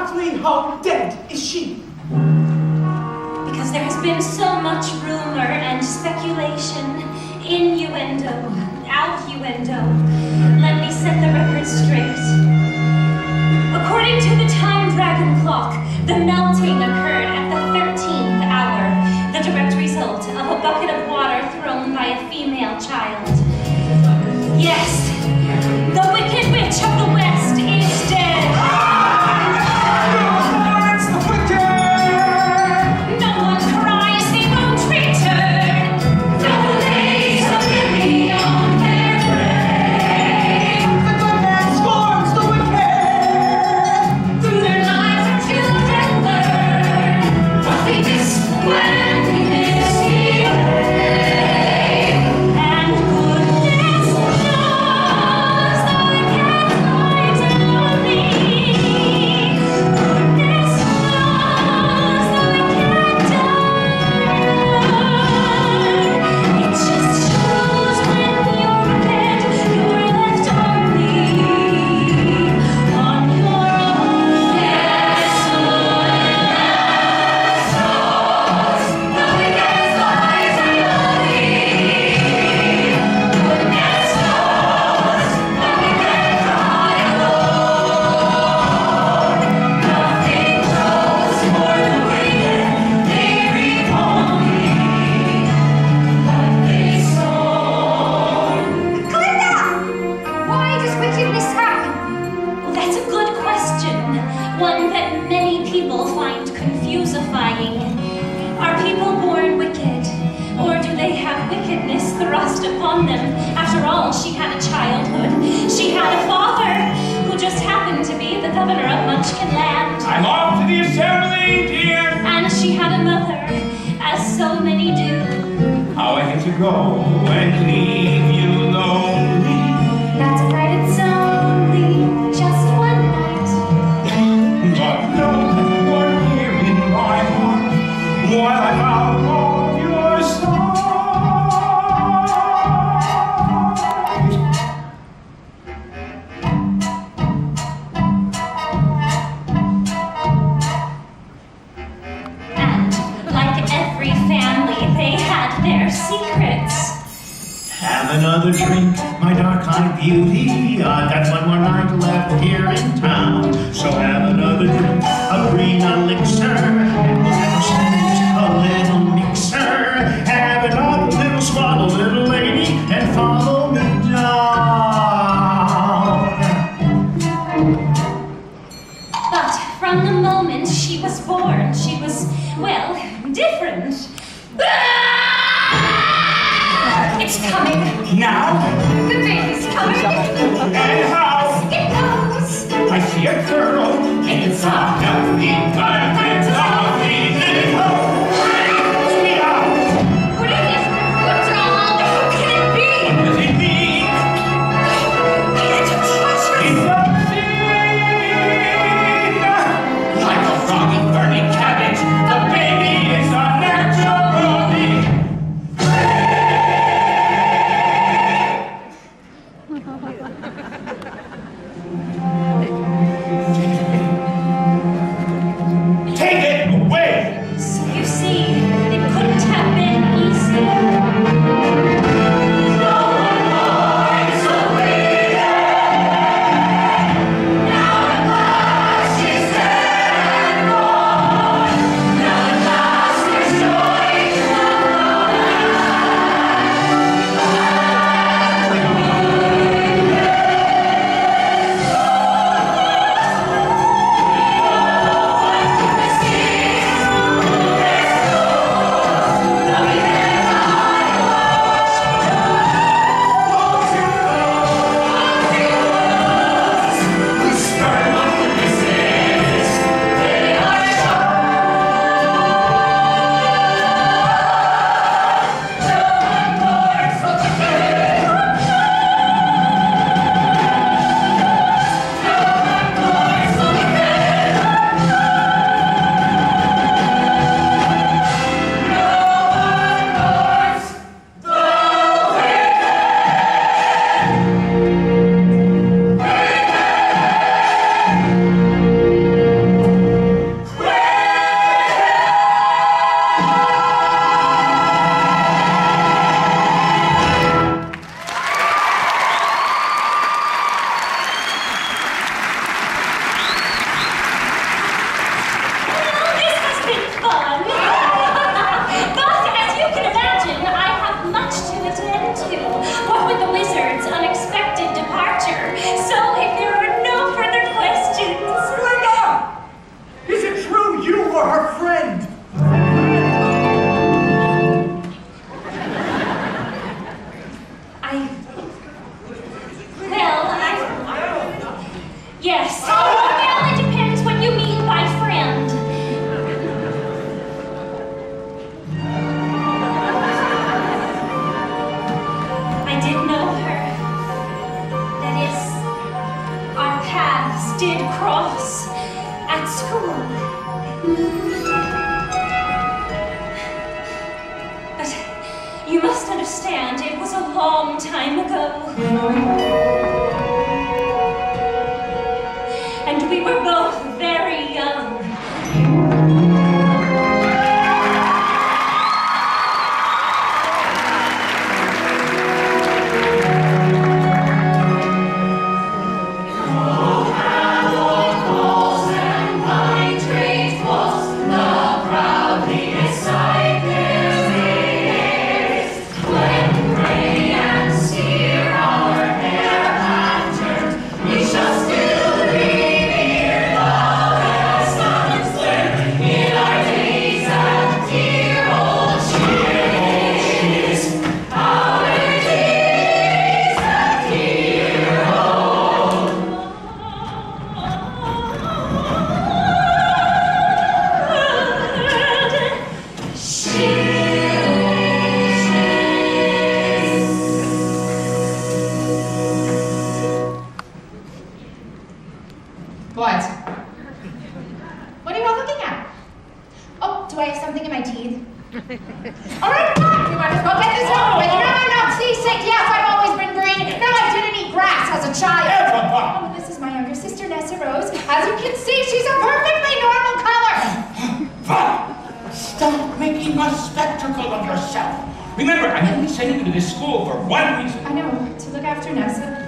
exactly how dead is she? Because there has been so much rumor and speculation, innuendo, outnuendo. Let me set the record straight. According to the Time Dragon clock, the melting occurred at the 13th hour, the direct result of a bucket of water thrown by a female child. Yes, the Wicked Witch of the West is dead. It's the wicked! No one cries, they won't return. No lays a lily on their grave. The good man scorns the wicked! Through their lives our children learn what they missed when we misbehaved. And goodness knows the wicked lives are lonely. Goodness knows the wicked die. It just shows when you're wicked, you're left only on your own. Yes, the wicked lives are lonely. Goodness knows the wicked die alone. Nothing grows for the wicked, they reap only what they sow. Glinda! Why does wickedness happen? Well, that's a good question. One that many people find confusifying. Are people born wicked? Or do they have wickedness thrust upon them? After all, she had a childhood. She had a father who just happened to be the governor of Munchkin Land. I'm off to the assembly, dear. And she had a mother, as so many do. How I hate to go and leave you lonely. That's right, it's only just one night. But know that you are here in my heart while I'm out on your side. And like every family, they had their secrets. Have another drink, my dark-eyed beauty. I've got one more night left here in town. So have another drink, a green elixir, and we'll have a little mixer. Have another little swallow, little lady, and follow me down. But from the moment she was born, she was, well, different. It's coming. Now, The baby's coming. and how It goes. I see a girl, it's a healthy, perfect, lovely little sweetheart. What is this? What's wrong? Who can it be? What does it mean? It's a treasure. It's obscene. Like a froggy, burning cabbage, the baby is a natural beauty. Yes. Well, it depends what you mean by friend. I did know her. That is, our paths did cross at school. But you must understand, it was a long time ago. And we were both very young. What? What are you all looking at? Oh, do I have something in my teeth? All right, come on. We might as well get this over with. No, seasick. Yes, I've always been green. No, I didn't eat grass as a child. Oh, this is my younger sister, Nessa Rose. As you can see, she's a perfectly normal color. Stop making a spectacle of yourself. Remember, I'm only sending you to this school for one reason. I know, to look after Nessa.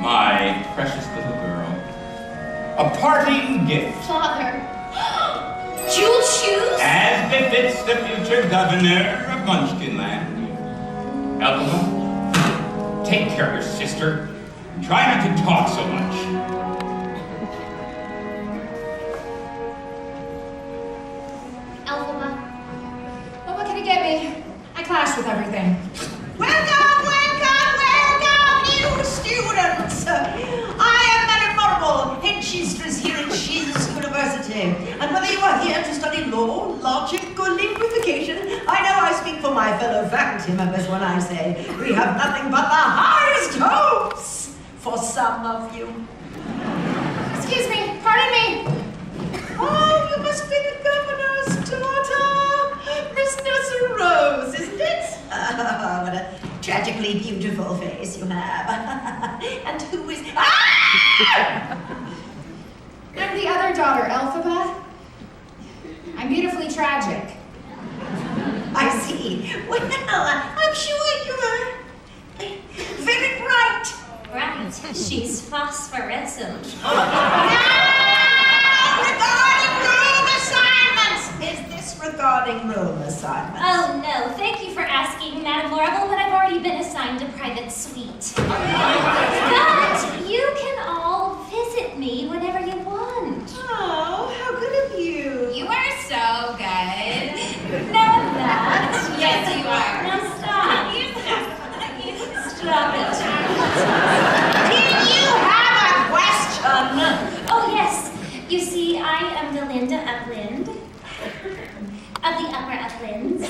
My precious little girl. A parting gift. Father. Jewel shoes? As befits the future governor of Munchkinland. Elphaba, take care of your sister. Try not to talk so much. Elphaba. Well, what can you get me? I clash with everything. Welcome, new students! I am Madam Marble, head mistress here at Shields University. And whether you are here to study law, logic, or linguification, I know I speak for my fellow faculty members when I say we have nothing but the highest hopes for some of you. Excuse me, pardon me. Oh, you must be the governor's daughter, Miss Nessa Rose, isn't it? What a tragically beautiful face you have. And who is... Ah! I'm the other daughter, Elphaba. I'm beautifully tragic. I see. Well, I'm sure you're very bright. Right, she's phosphorescent. Regarding room assignments! Is this regarding room assignments? Oh no, thank you for asking, Madam Marble, but I've already been assigned a private suite. But you can all visit me whenever you want. Oh, how good of you. You are so good. No, I'm not. Yes, you are. Now stop. Stop it. Did you have a question? Oh yes, you see, I am Delinda Upland. Of the Upper Uplands.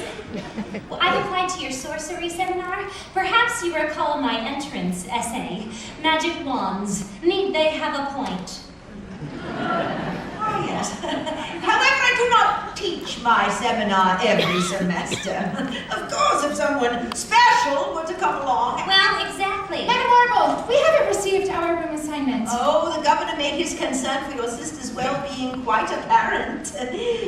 Well, I've applied to your sorcery seminar. Perhaps you recall my entrance essay. Magic wands. Need they have a point? Oh, yes. However, I do not teach my seminar every semester. Of course, if someone special were to come along. Well, exactly. Madam Marble, we haven't received our room assignment. Oh, the governor made his concern for your sister's well-being quite apparent.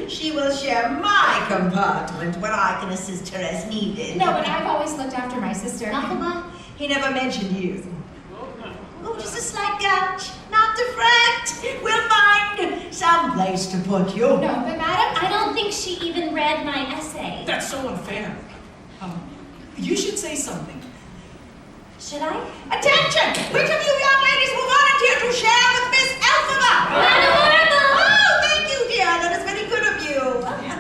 She will share my compartment where I can assist her as needed. No, but I've always looked after my sister. Elphaba? He never mentioned you. Oh, just a slight gouge. Not to fret. We'll find some place to put you. No, but Madam, I don't think she even read my essay. That's so unfair. You should say something. Should I? Attention! Which of you young ladies will volunteer to share with Miss Elphaba? Madam Marble! Oh, thank you, dear. That is very good of you.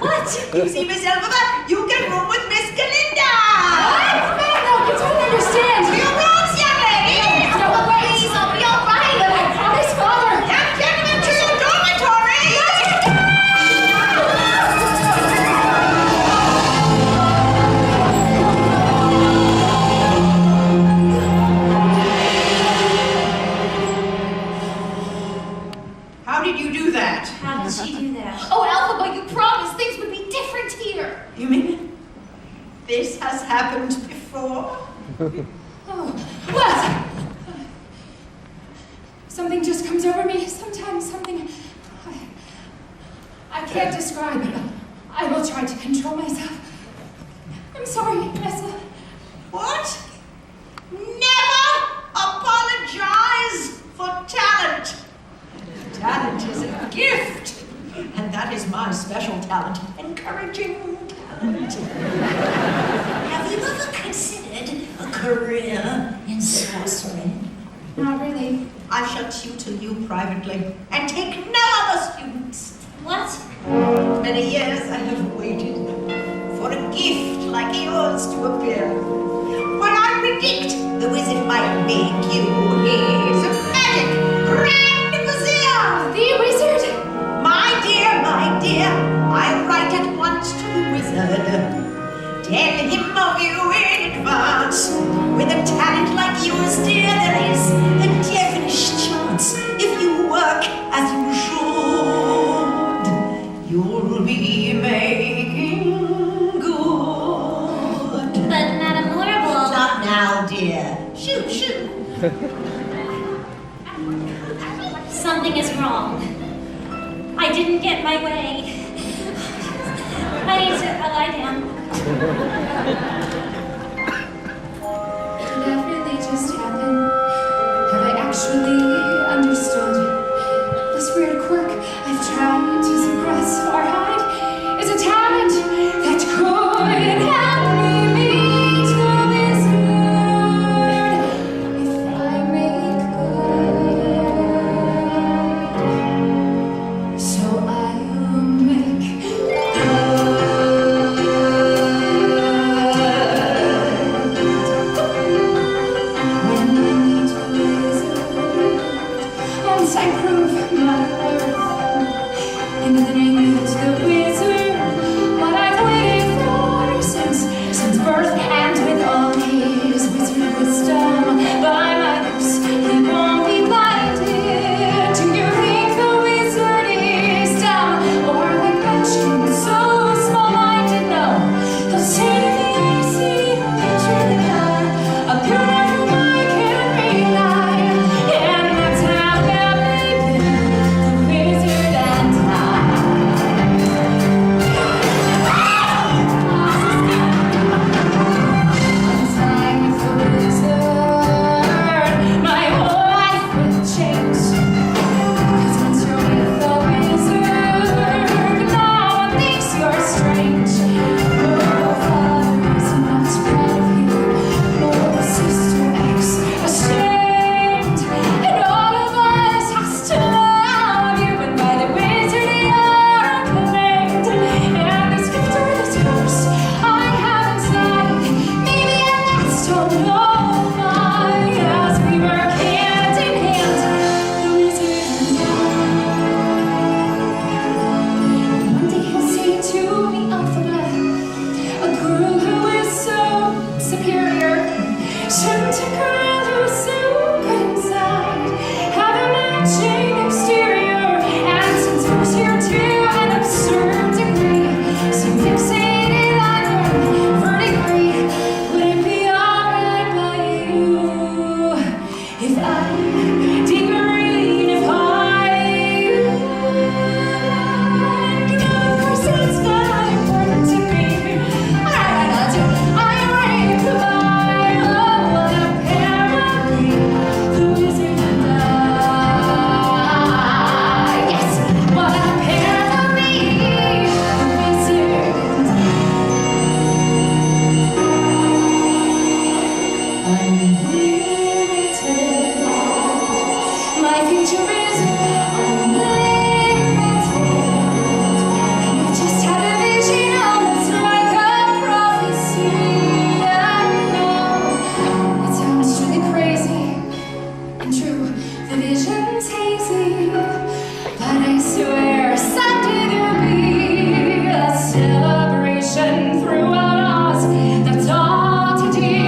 What? You see, Miss Elphaba, you can room with Miss Galinda. no, you don't understand. You rooms, young ladies. No, please, I'll be all right. How did she do that? Oh, Alphaba, you promised things would be different here. You mean this has happened before? Oh, what? Something just comes over me. Sometimes something I can't describe. I will try to control myself. I'm sorry, Vanessa. What? Never apologize for talent. Talent is a gift, and that is my special talent, encouraging talent. Have you ever considered a career in sorcery? Not really. I shall tutor you privately and take no other students. What? Many years I have waited for a gift like yours to appear. When I predict the wizard might make you his magic grand vizier. The wizard? My dear, I write at once to the wizard. Tell him of you in advance. With a talent like yours, dear, there is a devilish chance. If you work as you should, you'll be making good. But Madame Horrible... Not now, dear. Shoot. Something is wrong. I didn't get my way. I need to lie down. Did that really just happen? Have I actually understood? This weird quirk I've tried to suppress or hide is a talent that could help me meet the wizard if I make good. So I'll make once I prove my worth, and then I meet the wizard. What I've waited for since birth, and with all his wizard wisdom by my lips, he won't be blinded. Do you think the wizard is dumb, or the question so small-minded? No, he'll say to me, I see a picture there, a pure whom I can rely, and that's how God made me, the wizard and I. Once I'm with the wizard, my whole life will change. 'Cause once you're with the wizard, no one thinks you're strange. Your father's not proud of you, nor Sister X ashamed. And all of us has to love you, and by the wizard you're acclaimed. And this gift or this curse I have inside, maybe I last don't know why, as we work hand in hand, the wizard and I. One day he'll say to me, Alphaba, a girl who is so superior shouldn't a girl who's so good inside have a matching exterior. And since we're here to an absurd degree, so fixated on your verdigris, would it be alright by you if I did green, if I of course it's not important to me. I'll do. I rank the what a pair of me, the wizard and I. Yes, what a pair of me, the wizard and I. Unlimited, my future is unlimited. And I just had a vision, almost like a prophecy. I know it sounds truly crazy and true. The vision's hazy, but I swear someday there'll be a celebration throughout Oz. That's all to do with me.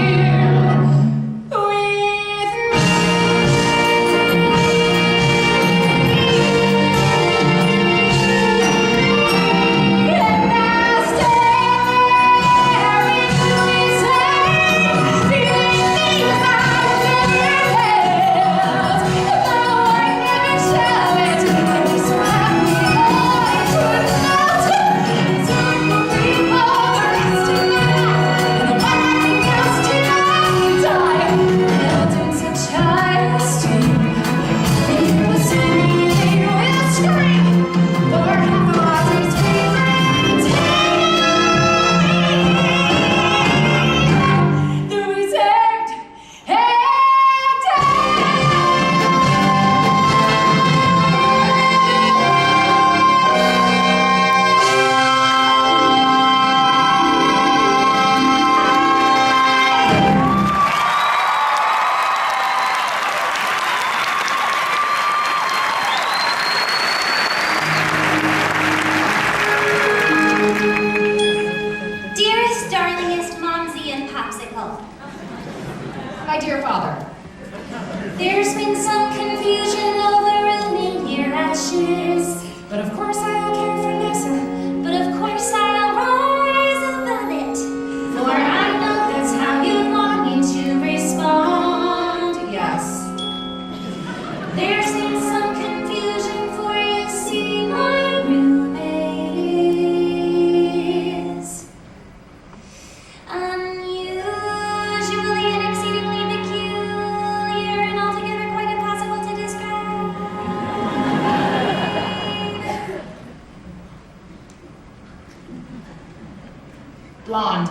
Blonde.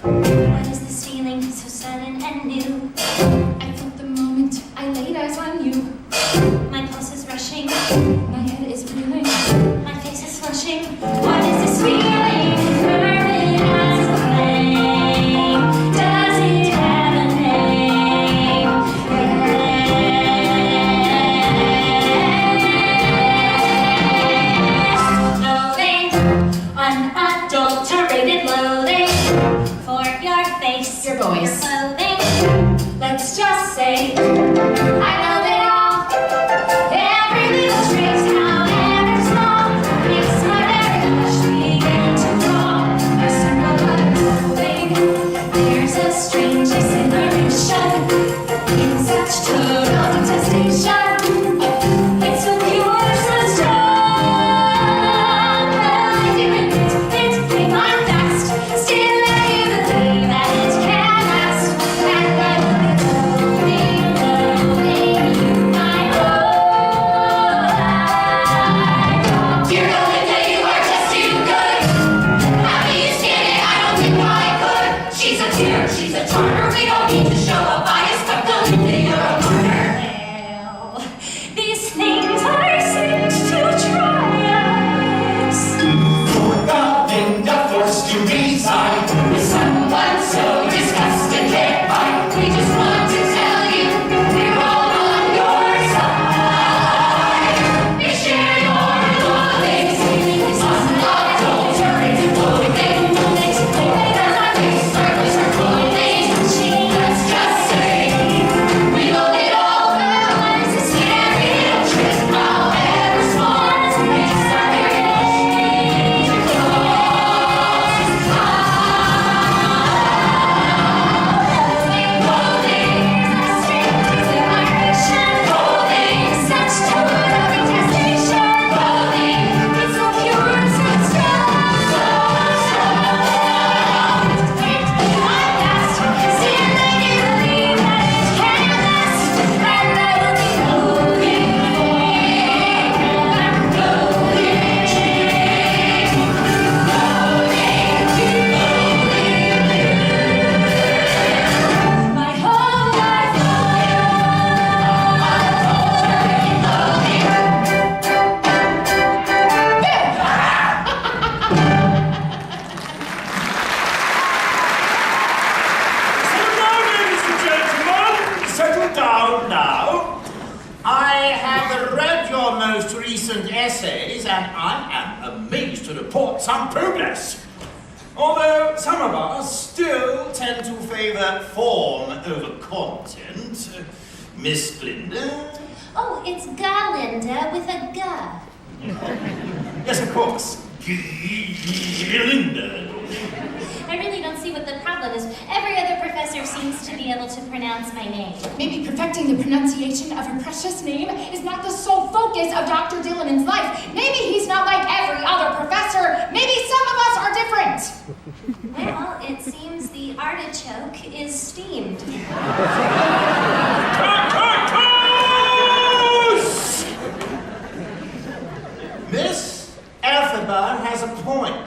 What is this feeling so sudden and new? I felt the moment I laid eyes on you. My pulse is rushing, My head is reeling. my face is flushing. What is this feeling? Burning as a flame. Does it have a name? Loathing, unadulterated loathing for your face, Your voice. clothing. Let's just say I love it all. Every little trait, however small, makes my very flesh begin to crawl. A circle of clothing. There's a strange exhilaration in such total detestation. It's so pure, so strong. I do it came on fast. Still I believe that it can last. And I will be loathing you my whole life. Dear Belinda, you are just too good. How do you stand it? I don't think I could. She's a tear, she's a charmer. We don't need to show a bias, but Belinda, you're a martyr. Well, these things are sent to try us. Belinda forced to resign with someone so disgusted can't fight. We just want to tell you we're all on your side. We share your loathing, unadulterated loathing. Let's just say we load it all. It's a scary little trick, however small, makes our very flesh to my whole life Settle down now. I have read your most recent essays, and I am amazed to report some progress. Although some of us still tend to favor form over content. Miss Glinda? Oh, it's Galinda with a G. Yes, of course. Glinda. I really don't see what the problem is. Every other professor seems to be able to pronounce my name. Maybe perfecting the pronunciation of her precious name is not the sole focus of Dr. Dillenman's life. Maybe he's not like every other professor. Maybe some of us are different. Well, it seems the artichoke is steamed. Miss Elphaba has a point.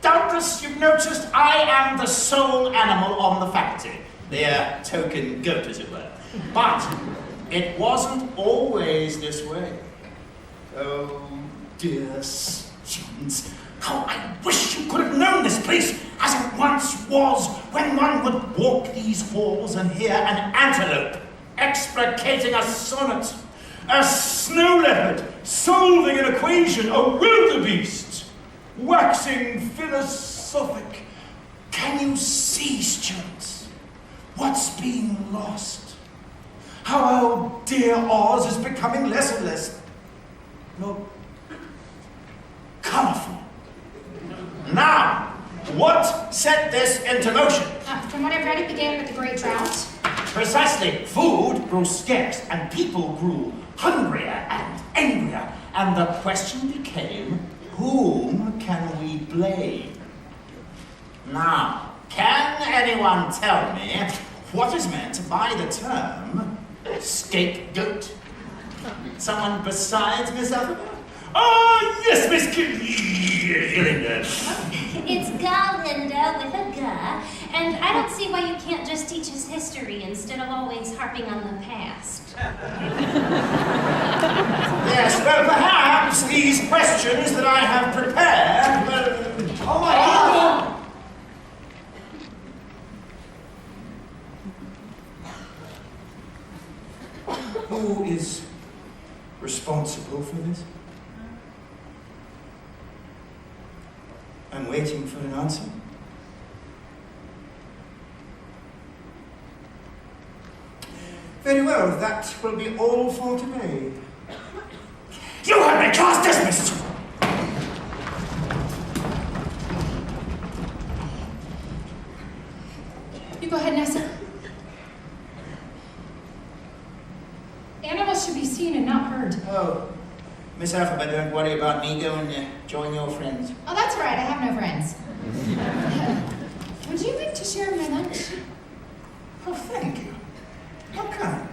Doubtless you've noticed I am the sole animal on the faculty, their token goat, as it were. But it wasn't always this way. Oh, dear students, how I wish you could have known this place as it once was, when one would walk these halls and hear an antelope explicating a sonnet, a snow leopard solving an equation, a wildebeest waxing philosophic. Can you see, students, what's being lost? How our dear Oz is becoming less and less, colorful. Now, what set this into motion? From what I've read, it began with the Great Drought. Precisely, food grew scarce and people grew hungrier and angrier, and the question became, whom can we blame? Now, can anyone tell me what is meant by the term Scapegoat? Someone besides Miss Ethelbert? Oh, yes, Miss Gillinger. It's Galinda with a G, and I don't see why you can't just teach us history instead of always harping on the past. Yes, well, perhaps these questions that I have prepared will... Oh my God! Who is responsible for this? I'm waiting for an answer. Very well, that will be all for today. You have been class dismissed! You go ahead, Nessa. Animals should be seen and not heard. Oh, Miss Alphabet, don't worry about me. Go and join your friends. Oh, that's all right. I have no friends. Would you like to share my lunch? Oh, thank you. How kind.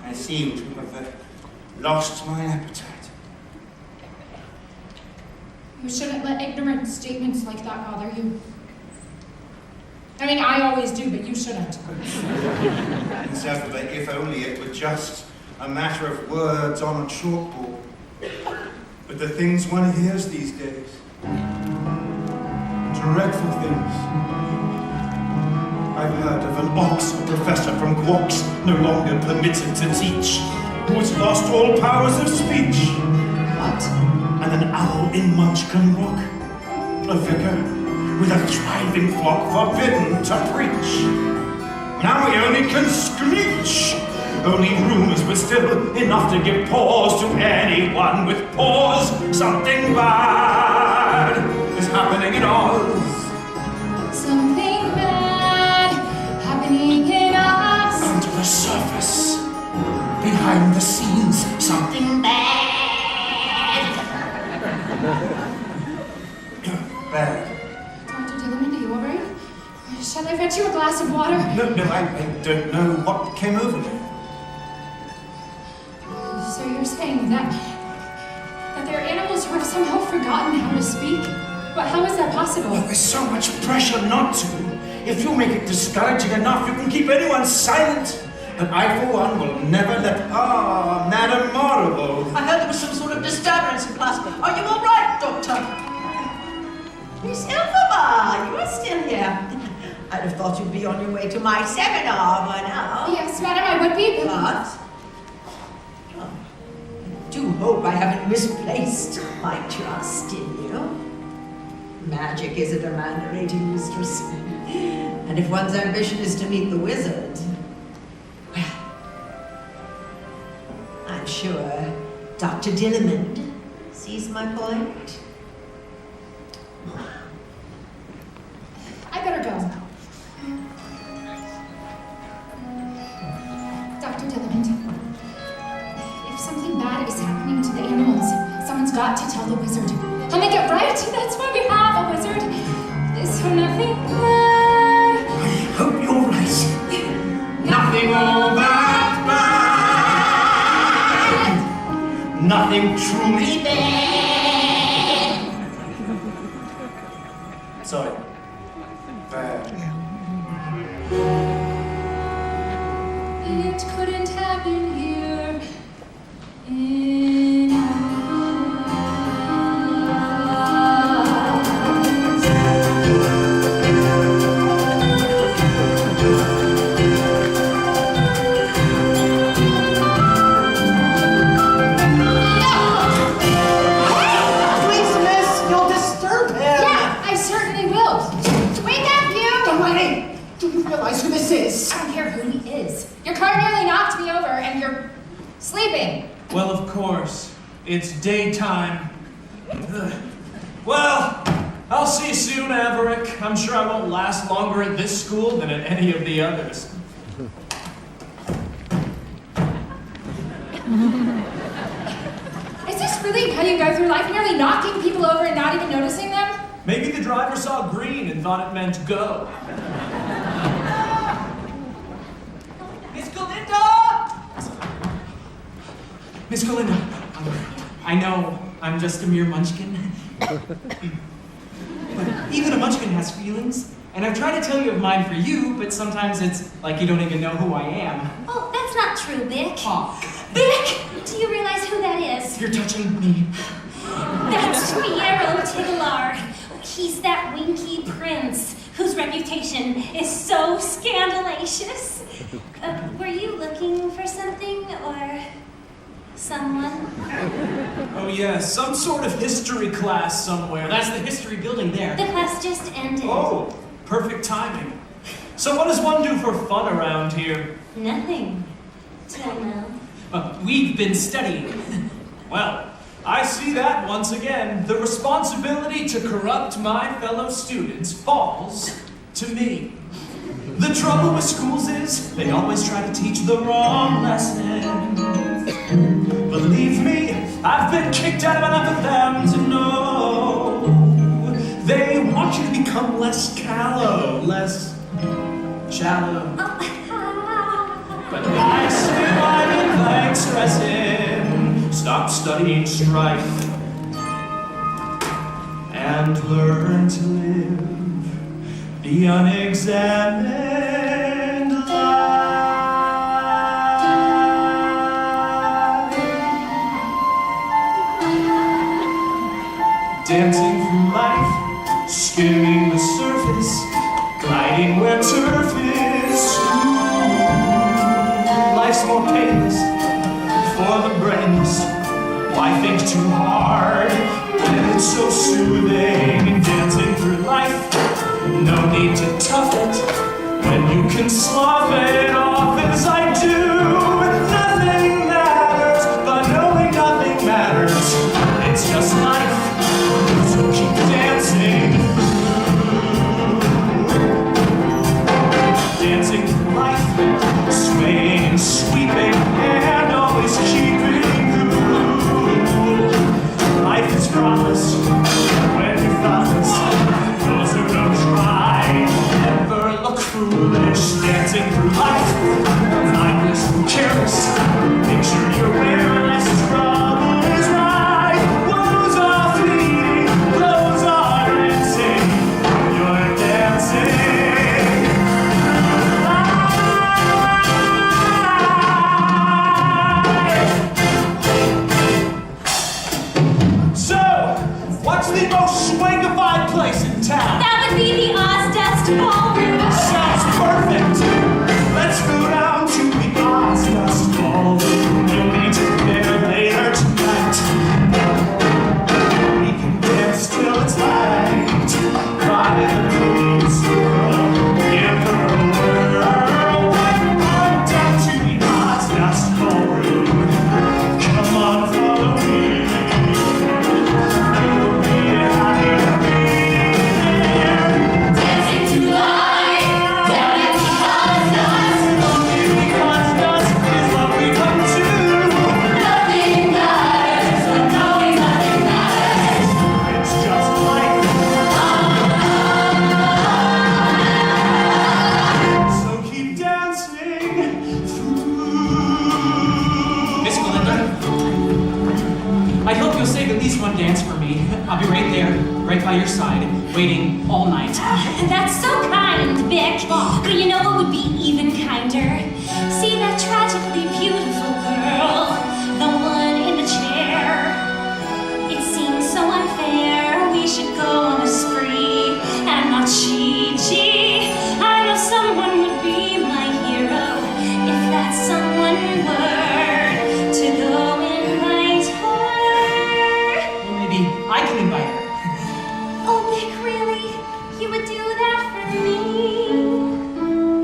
I seem to have lost my appetite. You shouldn't let ignorant statements like that bother you. I mean, I always do, but you shouldn't. Miss Ethelbert, if only it were just a matter of words on a chalkboard. But the things one hears these days, dreadful things. I've heard of an Oxford professor from Gwoks no longer permitted to teach, who has lost all powers of speech. What? And an owl in Munchkin Rock, a vicar with a thriving flock forbidden to preach. Now we only can screech. Only rumors, but still enough to give pause to anyone with pause. Something bad is happening in Oz. Something bad happening in us. Under the surface, behind the scenes, something bad. Bad. Dr. Dillamond, are you all right? Shall I fetch you a glass of water? No, I don't know what came over me. So you're saying that there are animals who have somehow forgotten how to speak? But how is that possible? Well, there's so much pressure not to. If you make it discouraging enough, you can keep anyone silent. But I, for one, will never let... Ah, Madame Marable. I heard there was some sort of disturbance in class. Are you all right, Doctor? Miss Elphaba, you are still here. I'd have thought you'd be on your way to my seminar by now. Yes, madam, I would be, But oh, I do hope I haven't misplaced my trust in you. Magic is a demand-rating mistress. And if one's ambition is to meet the wizard, well, I'm sure Dr. Dillamond sees my point. I better go. Dr. Dillamond, if something bad is happening to the animals, someone's got to tell the wizard. He'll make it right. That's why we have a wizard. So nothing bad. I hope you're right. Nothing all that bad. Nothing truly bad. Sorry. Bad. It couldn't happen here in ours. Please, miss, you'll disturb him. Yeah, I certainly will. Wake up, you! Hermione, do you realize who this is? I don't care who he is. Your car nearly knocked me over and you're sleeping. Well, of course. It's daytime. Ugh. Well, I'll see you soon, Averick. I'm sure I won't last longer at this school than at any of the others. Is this really how you go through life, nearly knocking people over and not even noticing them? Maybe the driver saw green and thought it meant go. Miss Galinda! Miss Galinda, I know I'm just a mere munchkin. But even a munchkin has feelings. And I've tried to tell you of mine for you, but sometimes it's like you don't even know who I am. Oh, that's not true, Bick. Aw, Bick! Do you realize who that is? you're touching me. That's Fiero Tiglar. He's that winky prince whose reputation is so scandalous. Were you looking for something or someone? Oh yeah, some sort of history class somewhere. That's the history building there. The class just ended. Oh, perfect timing. So what does one do for fun around here? Nothing. Till now. We've been studying. Well, I see that once again. The responsibility to corrupt my fellow students falls to me. The trouble with schools is they always try to teach the wrong lesson. Believe me, I've been kicked out of enough of them to know. They want you to become less callow, less shallow. But I say I'm in resin. Stop studying strife and learn to live the unexamined life. Dancing through life, skimming the surface, gliding where turf is smooth. Life's more painless for the brainless. Why think too hard when it's so soothing? Dancing through life, no need to tough it when you can slough it off as I do. Nothing matters, but knowing nothing matters. It's just life, so keep dancing. Dancing through life, swaying and sweeping, and always keeping cool. Life is promised when you thoughtless. Those who don't try never look foolish. Dancing through life, mindless and careless. Make sure you're aware less trouble is right. Woes are fleeting, blows are dancing. You're dancing. So, what's the most swangified place in town? That would be the Ozdust Ballroom. Sounds perfect. Let's go down to the Ozdust Ballroom. We'll meet there later tonight. We can dance till it's light. By the police girl, give her a whirl. We're down to the Ozdust Ballroom. Come on, follow me. You'll be happy to be here. Dancing to life, down at the Ozdust. Only because dust is what we come to. Nothing matters, but knowing nothing matters. It's just life. So keep dancing through. Miss Melinda, I hope you'll save at least one dance for me. I'll be right there, right by your side, waiting all night. That's so kind, Bick. But you know what would be even kinder? See that tragically beautiful girl, the one in the chair. It seems so unfair. We should go on a spree and not cheat. Gee, I know someone would be my hero if that someone were to go invite her. Well, maybe I can invite her. Oh, Bick, really? You would do that for me?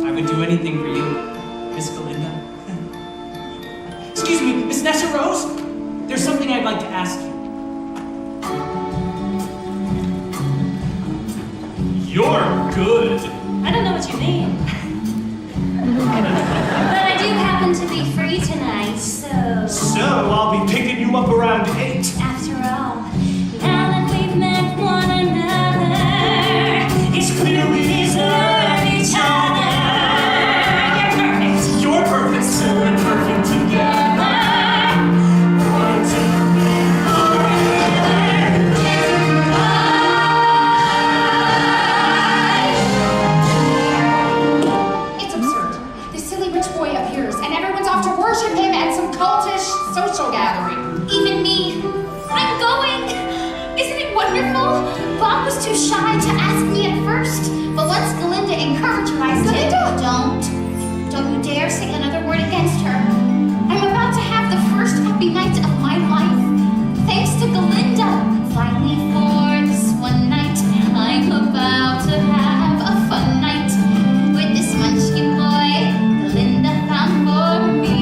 I would do anything for you, Miss Galinda. Excuse me, Miss Nessa Rose? There's something I'd like to ask you. You're good. I don't know what you mean. But I do happen to be free tonight, so... So, I'll be picking you up around 8. After all, now that we've met one another, it's clear we deserve each other. You're perfect. You're perfect. So we're perfect together. One, two, It's absurd. This silly rich boy appears, and everyone's off to worship him at some cultish social gathering. Even me. I'm going. Isn't it wonderful? Bob was too shy to ask me at first, but once Galinda encouraged him, I said, Don't you dare say another word against her. I'm about to have the first happy night of my life. Thanks to Galinda. Finally, for this one night, I'm about to have a fun night with this munchkin boy Galinda found for me.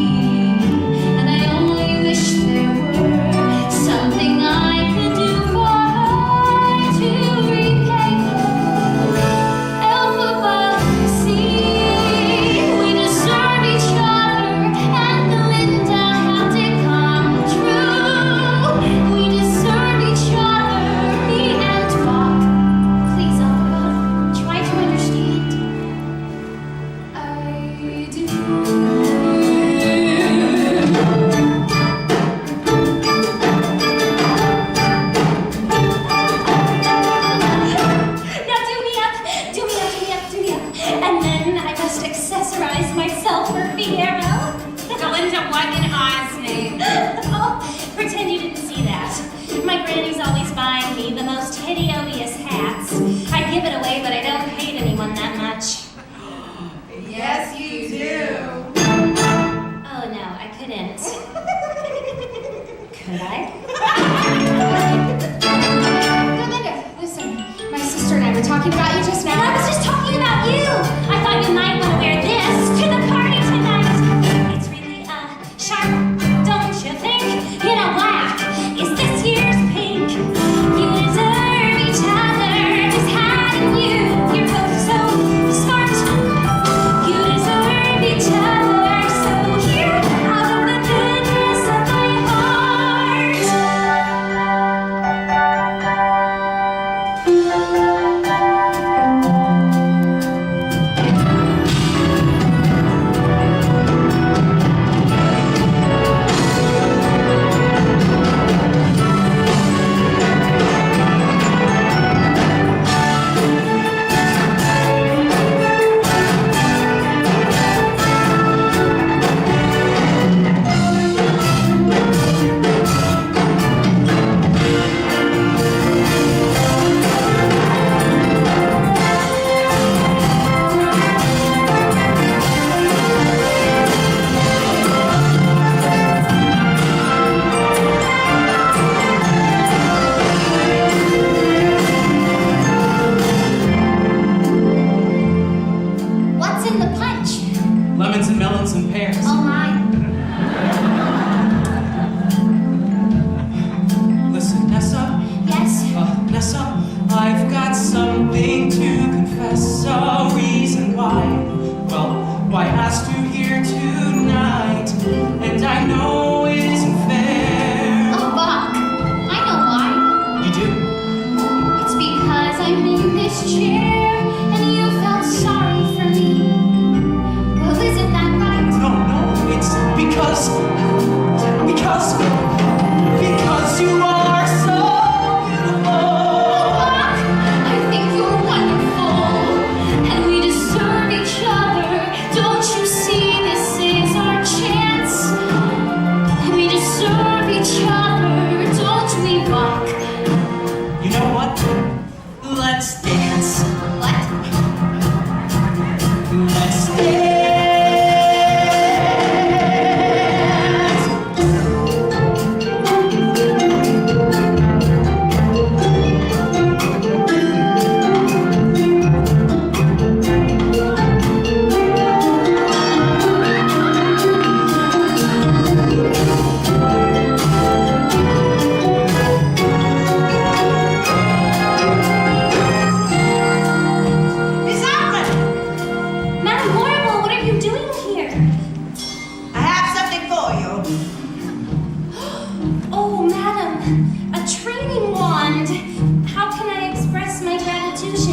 And I only wish there were something I could do for her to repay her. Elphaba, see, we deserve each other, and Galinda had to come true. We deserve each other, me and Bob. Please, Elphaba, try to understand. I do. Now do me up, do me up, do me up, do me up. And then I must accessorize myself for Fiyero. Galinda, what in Oz name? Oh, pretend you didn't see that. My granny's always buying me the most hideous hats. I give it away, but I don't hate anyone that much. Yes, you do. Oh no, I couldn't. Could I? Galinda, listen. My sister and I were talking about you just now. I was just talking about you. I thought you might want to wear this to the party tonight. It's really, sharp, don't you think? You know, black is this year's pink. You deserve each other, just having you. You're both so smart. You deserve each other, so here, out of the goodness of my heart.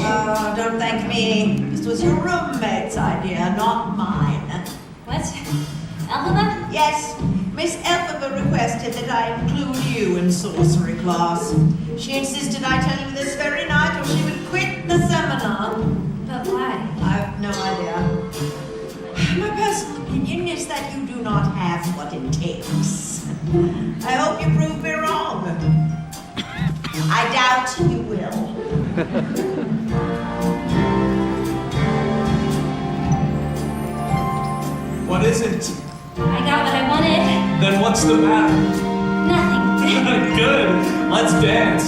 Oh, don't thank me. This was your roommate's idea, not mine. What? Elphaba? Yes, Miss Elphaba requested that I include you in sorcery class. She insisted I tell you this very night or she would quit the seminar. But why? I have no idea. My personal opinion is that you do not have what it takes. I hope you prove me wrong. I doubt you will. What is it? I got what I wanted. Then what's the matter? Nothing. Good. Let's dance.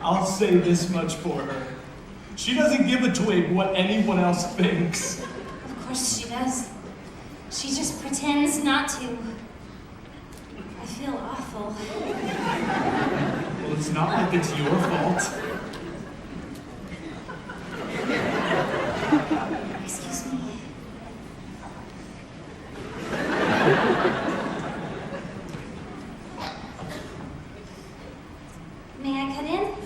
I'll say this much for her. She doesn't give a twig what anyone else thinks. Of course she does. She just pretends not to. I feel awful. Well, it's not like it's your fault. Excuse me. May I cut in?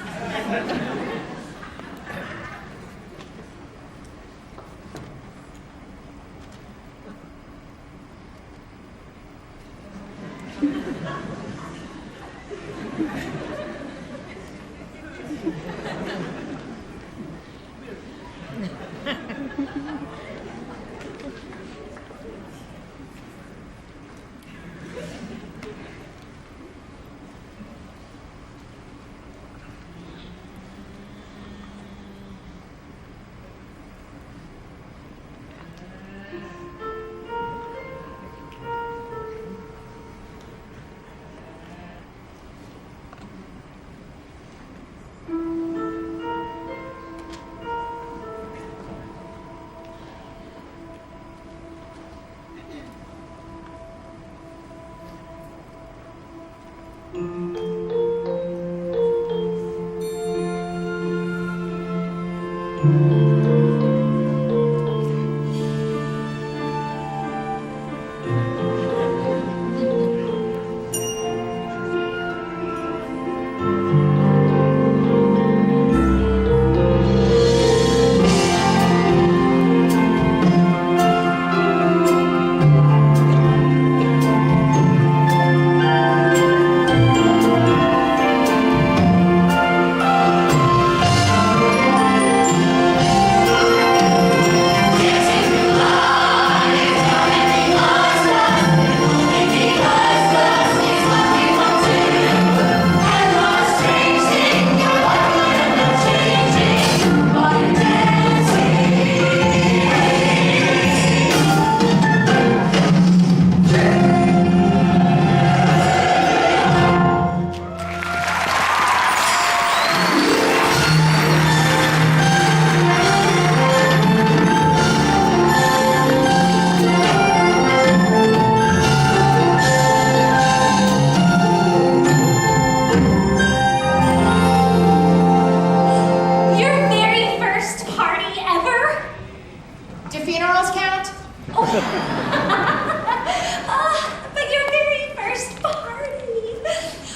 But your very first party.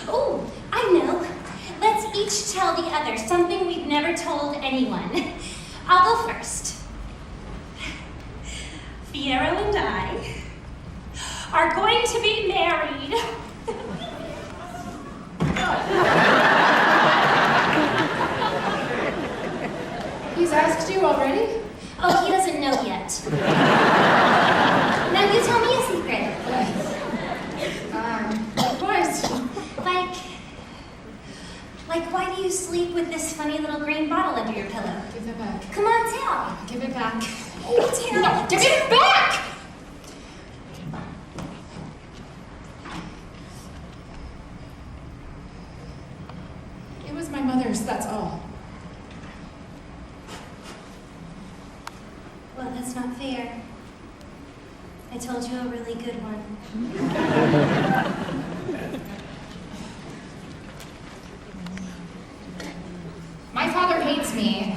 Oh, I know. Let's each tell the other something we've never told anyone. I'll go first. Fiero and I are going to be married. He's asked you already? Oh, he doesn't know yet. Now you tell me a secret. Of course. Like, Like, why do you sleep with this funny little green bottle under your pillow? Give it back. Come on, tell. Give it back. Oh, tell. No, give it back! It was my mother's, that's all. Well, that's not fair. I told you a really good one. My father hates me.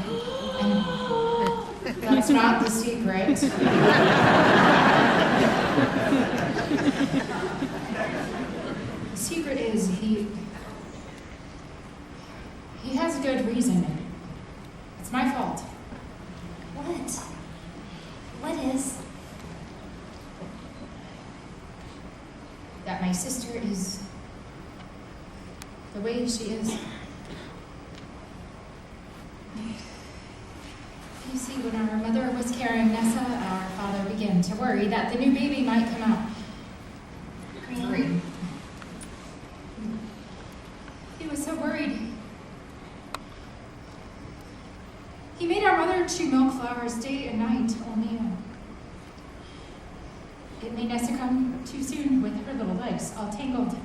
And that's not the secret. The secret is he has a good reason. It's my fault. What? What is? That my sister is the way she is. You see, when our mother was carrying Nessa, our father began to worry that the new baby might come out green. He was so worried. He made our mother chew milk flowers day and night, only it made Nessa come too soon with her little legs all tangled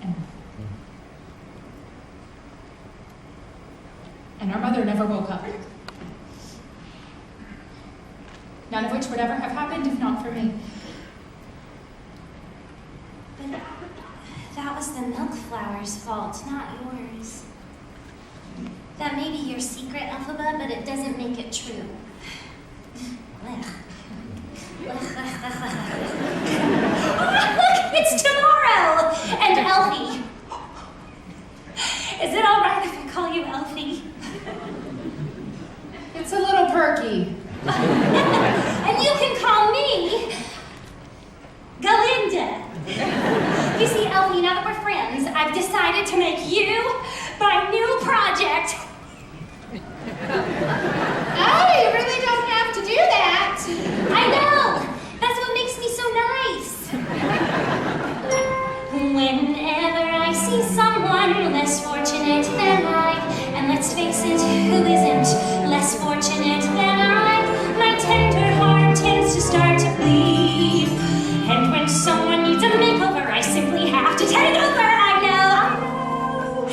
and our mother never woke up. None of which would ever have happened if not for me. But that was the milk flower's fault, not yours. That may be your secret, Elphaba, but it doesn't make it true. Look, it's tomorrow! And Elfie. Is it all right if I call you Elfie? It's a little perky. And you can call me Galinda. You see, Elfie, now that we're friends, I've decided to make you my new project. Oh, you really don't have to do that. I know! That's what makes me so nice. Whenever I see someone less fortunate than I, and let's face it, who isn't less fortunate than I, my tender heart tends to start to bleed. And when someone needs a makeover, I simply have to take over. I know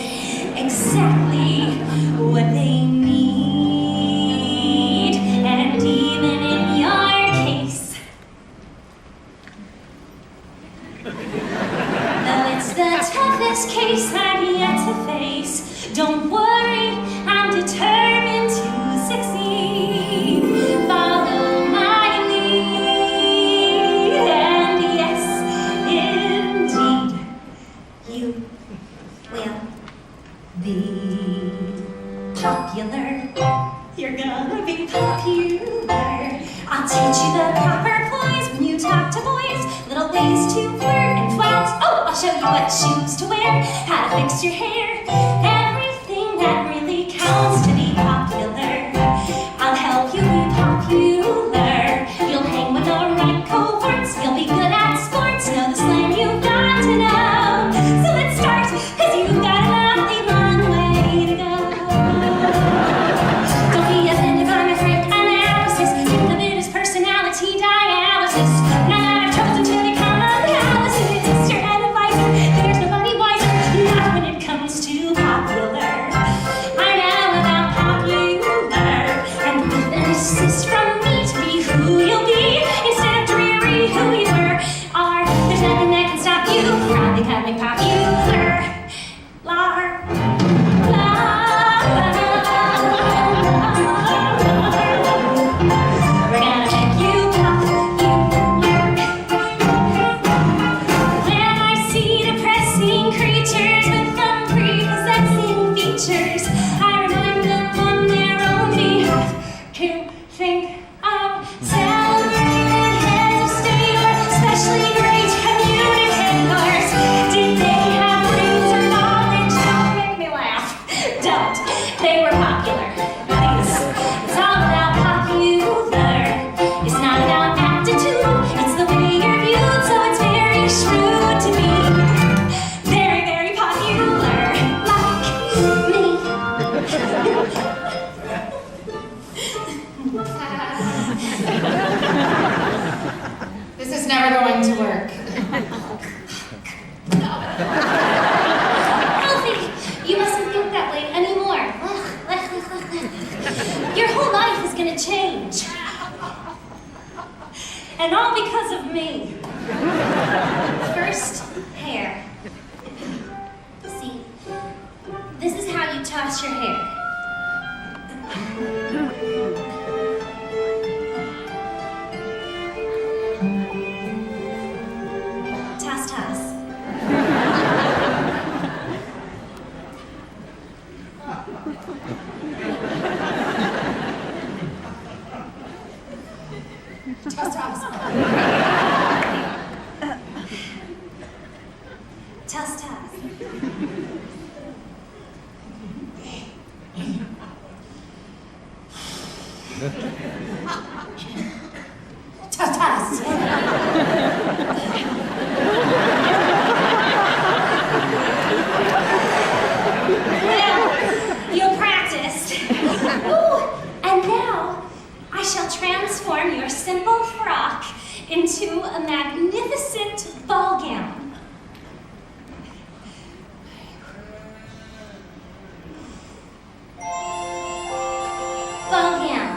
exactly what they need. And even in your case, though it's the toughest case I've yet to face, don't worry, I'm determined to succeed. Follow my lead, and yes, indeed, you will be popular. You're gonna be popular. I'll teach you the proper poise when you talk to boys, little ways to flirt and flounce. Oh, I'll show you what shoes to wear, how to fix your hair, everything that really counts to be popular. I'll help you be popular. You'll hang with the right cohorts, you'll be good at sports, know the slang you've got to know. So let's start, cause you've got an awfully long way to go. Don't be offended by my frank analysis. Think of it as personality dialysis. Now that I've chosen to become a palace, your advisor, there's nobody wiser. Not when it comes to popular. I know about popular, and with an assist from me to be who you'll be instead of dreary who you were. There's nothing that can stop you from becoming popular. We're gonna make you popular. When I see depressing creatures with unprepossessing features, I remind them on their own behalf to think of celebrated heads of state or especially great communicators. Did they have brains or knowledge? Don't make me laugh. Don't. They were popular. Please. It's all about popular. It's not about aptitude. It's the way you're viewed, so it's very shrewd to be very, very popular. Like me. This is never going to work. Alfie, you mustn't think that way anymore. Your whole life is gonna change. And all because of me. First, hair. See, this is how you toss your hair. Toss, toss. Toss, toss. Toss, toss. Toss, toss. Well, you practiced. Ooh, and now I shall transform your simple frock into a magnificent ball gown. Ball gown.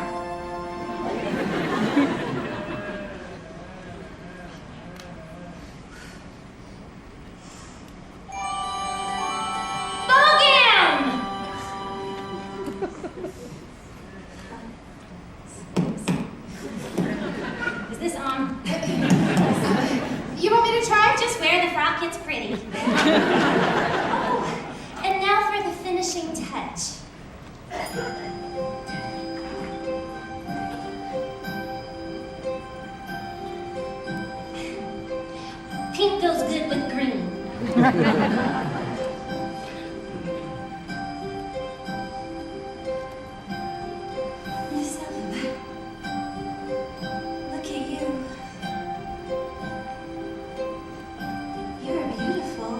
Ball gown! Is this on? You want me to try? Just wear the frock, it's pretty. Oh, and now for the finishing touch. Pink goes good with green. Miss Ellen, look at you. You're beautiful.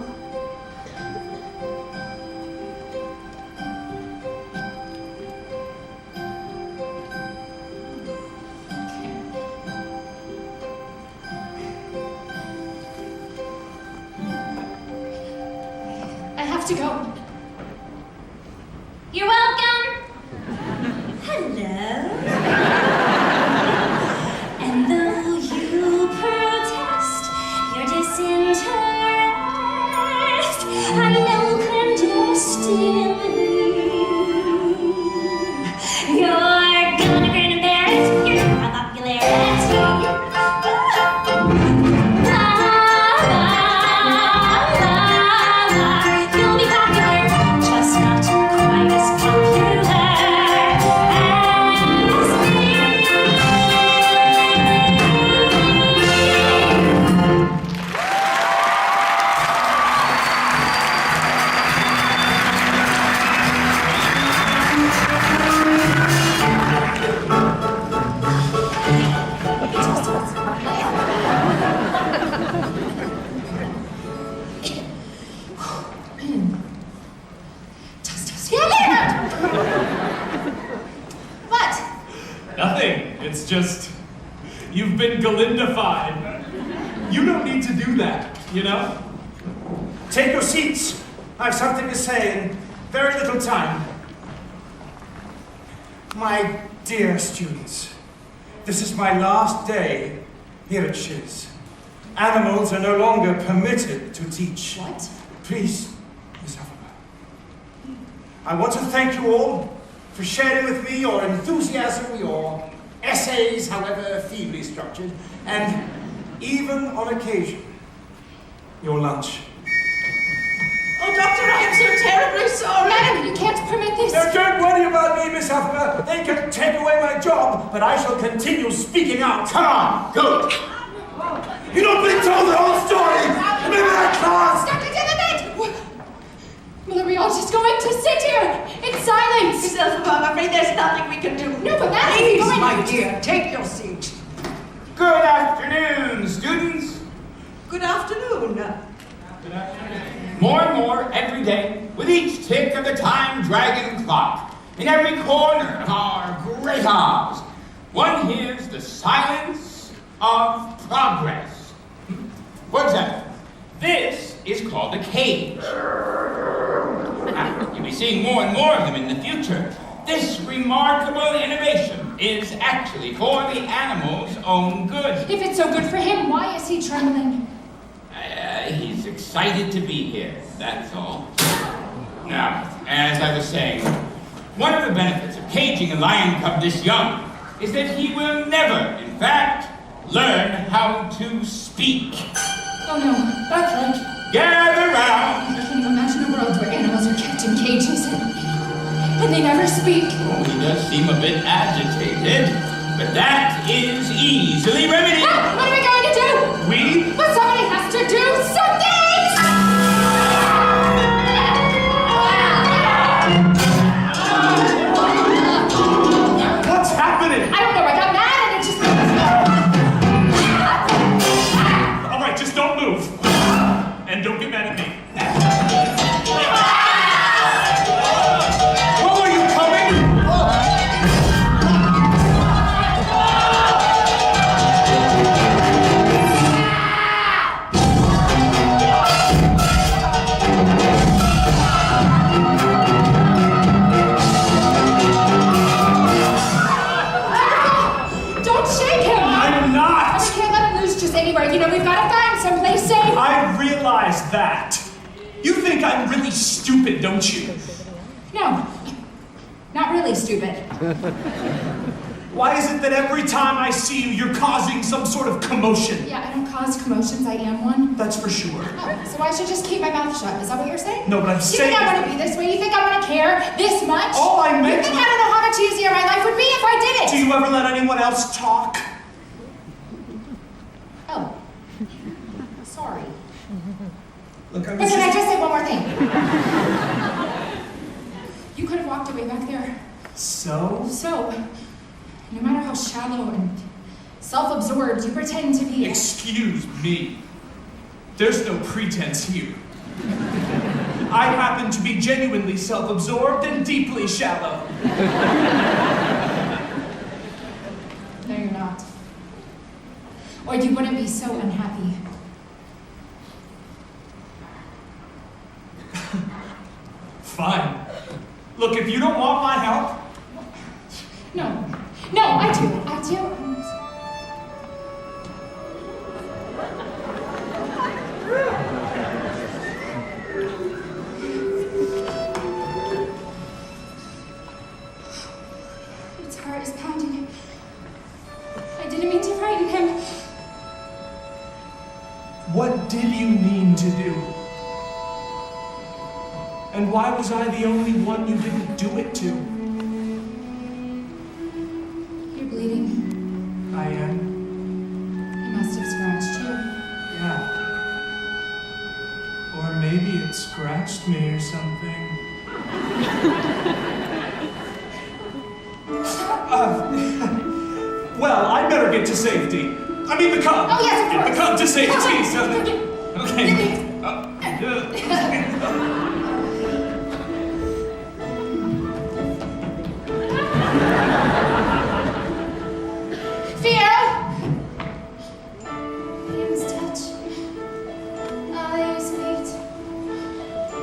I have to go. You're welcome. Hello. And though you protest your disinterest, I know clandestinely you're gonna grin and bear it. You're gonna have popularity. You'll be popular, just not quite as popular as Toss, toss. Yeah, what? Nothing. It's just, you've been Galindified. You don't need to do that, you know? Take your seats. I have something to say in very little time. My dear students, this is my last day here at Shiz. Animals are no longer permitted to teach. What? Please, Miss Hufflepuff. I want to thank you all for sharing with me your enthusiasm, your essays, however feebly structured, and even on occasion, your lunch. Oh, Doctor, I am so terribly sorry. Madam, you can't permit this. Now, don't worry about me, Miss Hufflepuff. They can take away my job, but I shall continue speaking out. Come on, go. You've not been told the whole story. Remember that class? Stop it in a bit. Well, are we all just going to sit here in silence? Miss Elphaba, I'm afraid there's nothing we can do. No, but Madam, Please, go my ahead. dear, take your seat. Good afternoon, students. Good afternoon. Good afternoon. more and more every day, with each tick of the time-dragging clock, in every corner of our great house, one hears the silence of progress. For example, this is called a cage. You'll be seeing more and more of them in the future. This remarkable innovation is actually for the animal's own good. If it's so good for him, why is he trembling? He's excited to be here, that's all. Now, as I was saying, one of the benefits of caging a lion cub this young is that he will never, in fact, learn how to speak. Oh no, that's right. Gather round. Can you imagine a world where animals are kept in cages and they never speak? Oh, he does seem a bit agitated, but that is easily remedied. Ah, what are we going to do? But somebody has to do something! What's happening? I don't know, I got mad and it just... All right, just don't move. And don't get mad at me. Well, are you coming? Don't shake him! I'm not. We can't let him loose just anywhere. You know, we've got to find someplace safe. I realize that. You think I'm really stupid, don't you? No, not really stupid. Why is it that every time I see you, you're causing some sort of commotion? Yeah, I don't cause commotions, I am one. That's for sure. Oh, so I should just keep my mouth shut. Is that what you're saying? No, but I'm You saying... think I want to be this way? You think I want to care this much? All I meant You think was- I don't know how much easier my life would be if I did it? Do you ever let anyone else talk? Oh. Sorry. Look, I But was can I just... just say one more thing? You could have walked away back there. So? So, no matter how shallow and self-absorbed you pretend to be. Excuse me. There's no pretense here. I happen to be genuinely self-absorbed and deeply shallow. No, you're not. Or you wouldn't be so unhappy. Fine. Look, if you don't want my help, No, I do. His heart is pounding. I didn't mean to frighten him. what did you mean to do? And why was I the only one you didn't do it to? You're bleeding. I am. He must have scratched you. Yeah. Or maybe it scratched me or something. Well, I better get to safety. I mean the cub. Oh, yes, of Get the course. cub to safety. So okay. Theo! Hands touch. Eyes meet.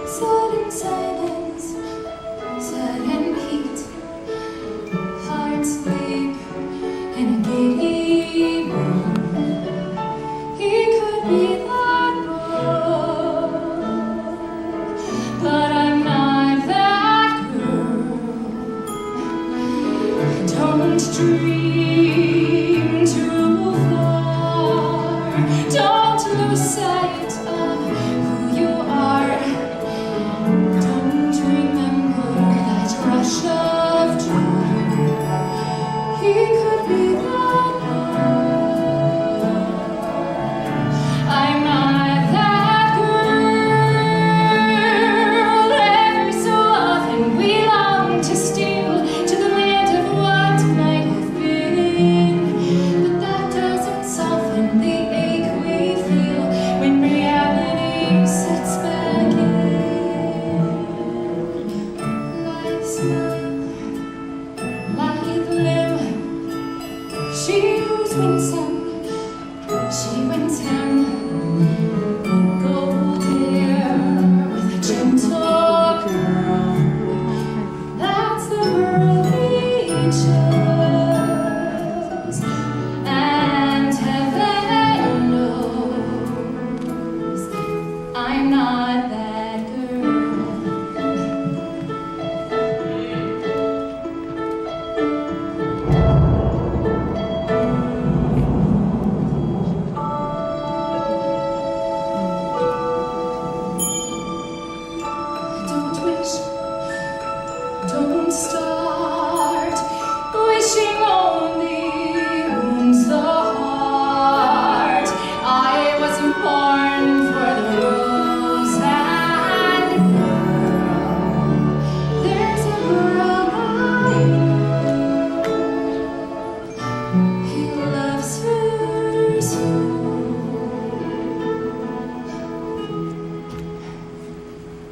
Sudden silence. Sudden heat. Hearts leap in a giddy room. He could be that boy, but I'm not that girl. Don't dream too far. Don't lose sight of who you are. Don't remember that rush of joy. He could be that boy. I'm not that girl. Every so often we long to steal to the land of what might have been. smile, lithe limb. She who's winsome, she wins him. Gold hair with a gentle curl. That's the girl we chose. And heaven knows I'm not that girl. Don't wish, don't start wishing only wounds the heart. I wasn't born for the rose and pearl. There's a girl I know. He loves her so.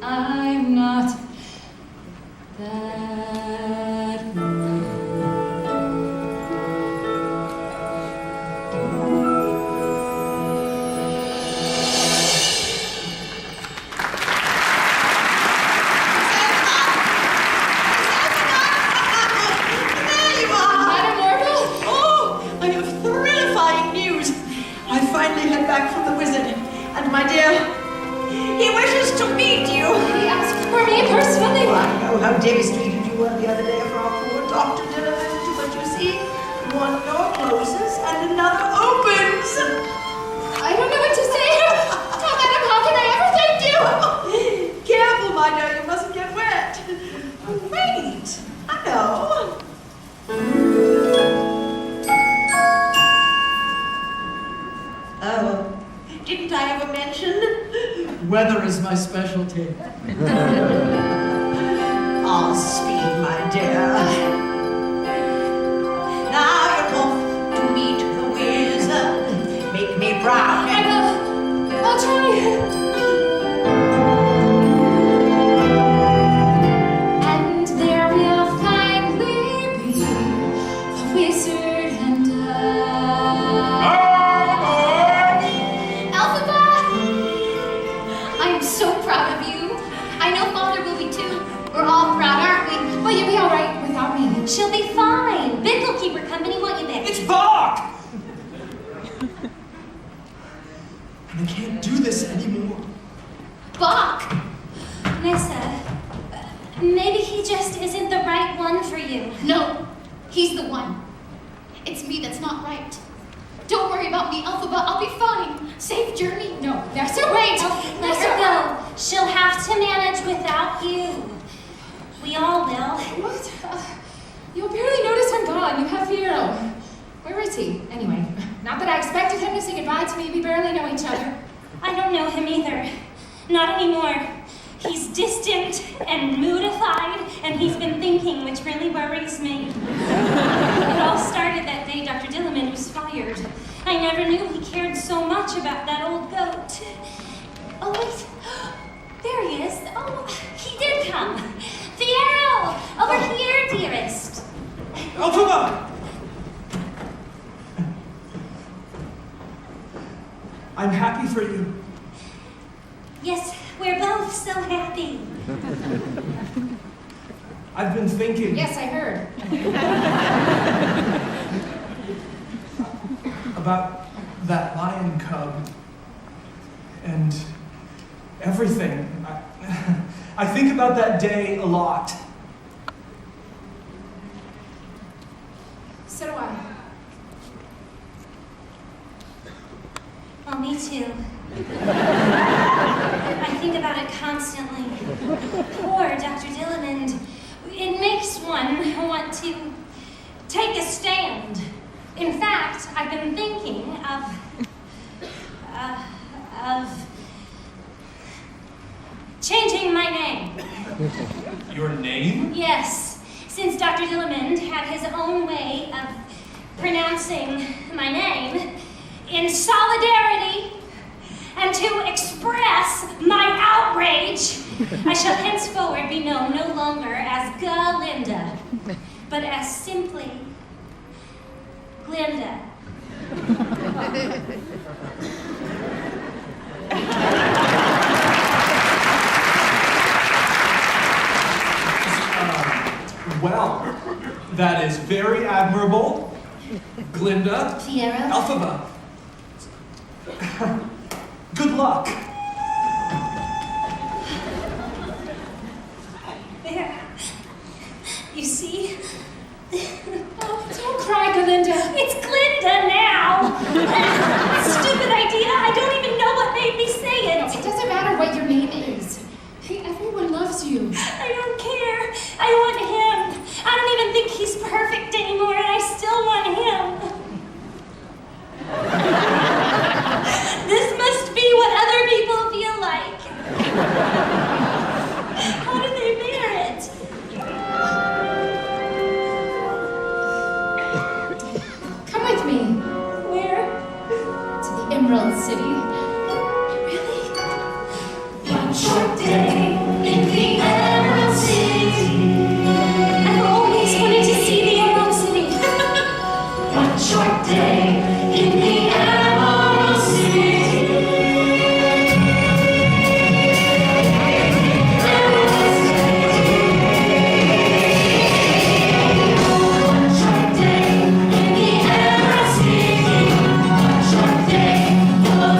I'm not that girl. There you are! Madam Morgul? Oh, I have thrilling news. I finally heard back from the wizard, and my dear, he wishes to meet you. He asked for me personally. Oh, I know how devastated you were the other day for our poor Dr. Dillon, but you see, one door closes and another opens. I don't know what to say. Oh, Madam, how can I ever thank you? Careful, my dear, you mustn't get wet. Wait, I know. Oh, didn't I ever mention? Weather is my specialty. All speed, my dear. Now you're off to meet the wizard. Make me proud. I'll try. And there will finally be a wizard and Elphaba! I'm so proud of you. I know Father will be too. We're all proud, aren't we? Will you be all right without me? She'll be fine. Vic will keep her company, won't you, Vic? It's Bach! I can't do this anymore. Bach! Nessa, maybe he just isn't the right one for you. No, he's the one. It's me that's not right. Don't worry about me, Elphaba. I'll be fine. Safe journey? No, that's so right. Let her go. She'll have to manage without you. We all will. What? You'll barely notice I'm gone. You have Fiero. Where is he? Anyway, not that I expected him to say goodbye to me. We barely know each other. I don't know him either. Not anymore. He's distant and moodified, and he's been thinking, which really worries me. It all started that day Dr. Dilliman was fired. I never knew he cared so much about that old goat. Oh, wait. There he is. Oh, he did come. Fiero! Over here, dearest. Elphaba! I'm happy for you. Yes, we're both so happy. I've been thinking Yes, I heard. about that lion cub and everything. I think about that day a lot. So do I. Oh, me too. I think about it constantly. Poor Dr. Dillamond. It makes one want to take a stand. In fact, I've been thinking of changing my name. Your name? Yes, since Dr. Dillamond had his own way of pronouncing my name, in solidarity, and to express my outrage. I shall henceforward be known no longer as Galinda, but as simply Glinda. Well, that is very admirable. Glinda. Fiero. Elphaba. Good luck. There. You see? Oh, don't cry, Galinda. It's Glinda now. Stupid idea. I don't even know what made me say it. It doesn't matter what your name is. Hey, everyone loves you. I don't care. I want him. I don't even think he's perfect anymore, and I still want him. This must be what other people feel like. How do they bear it? Come with me Where? to the Emerald City. Really? One short day in the Emerald City. I've always wanted to see the Emerald City. One short day in the Emerald City. One short day in the Emerald City. One short day full of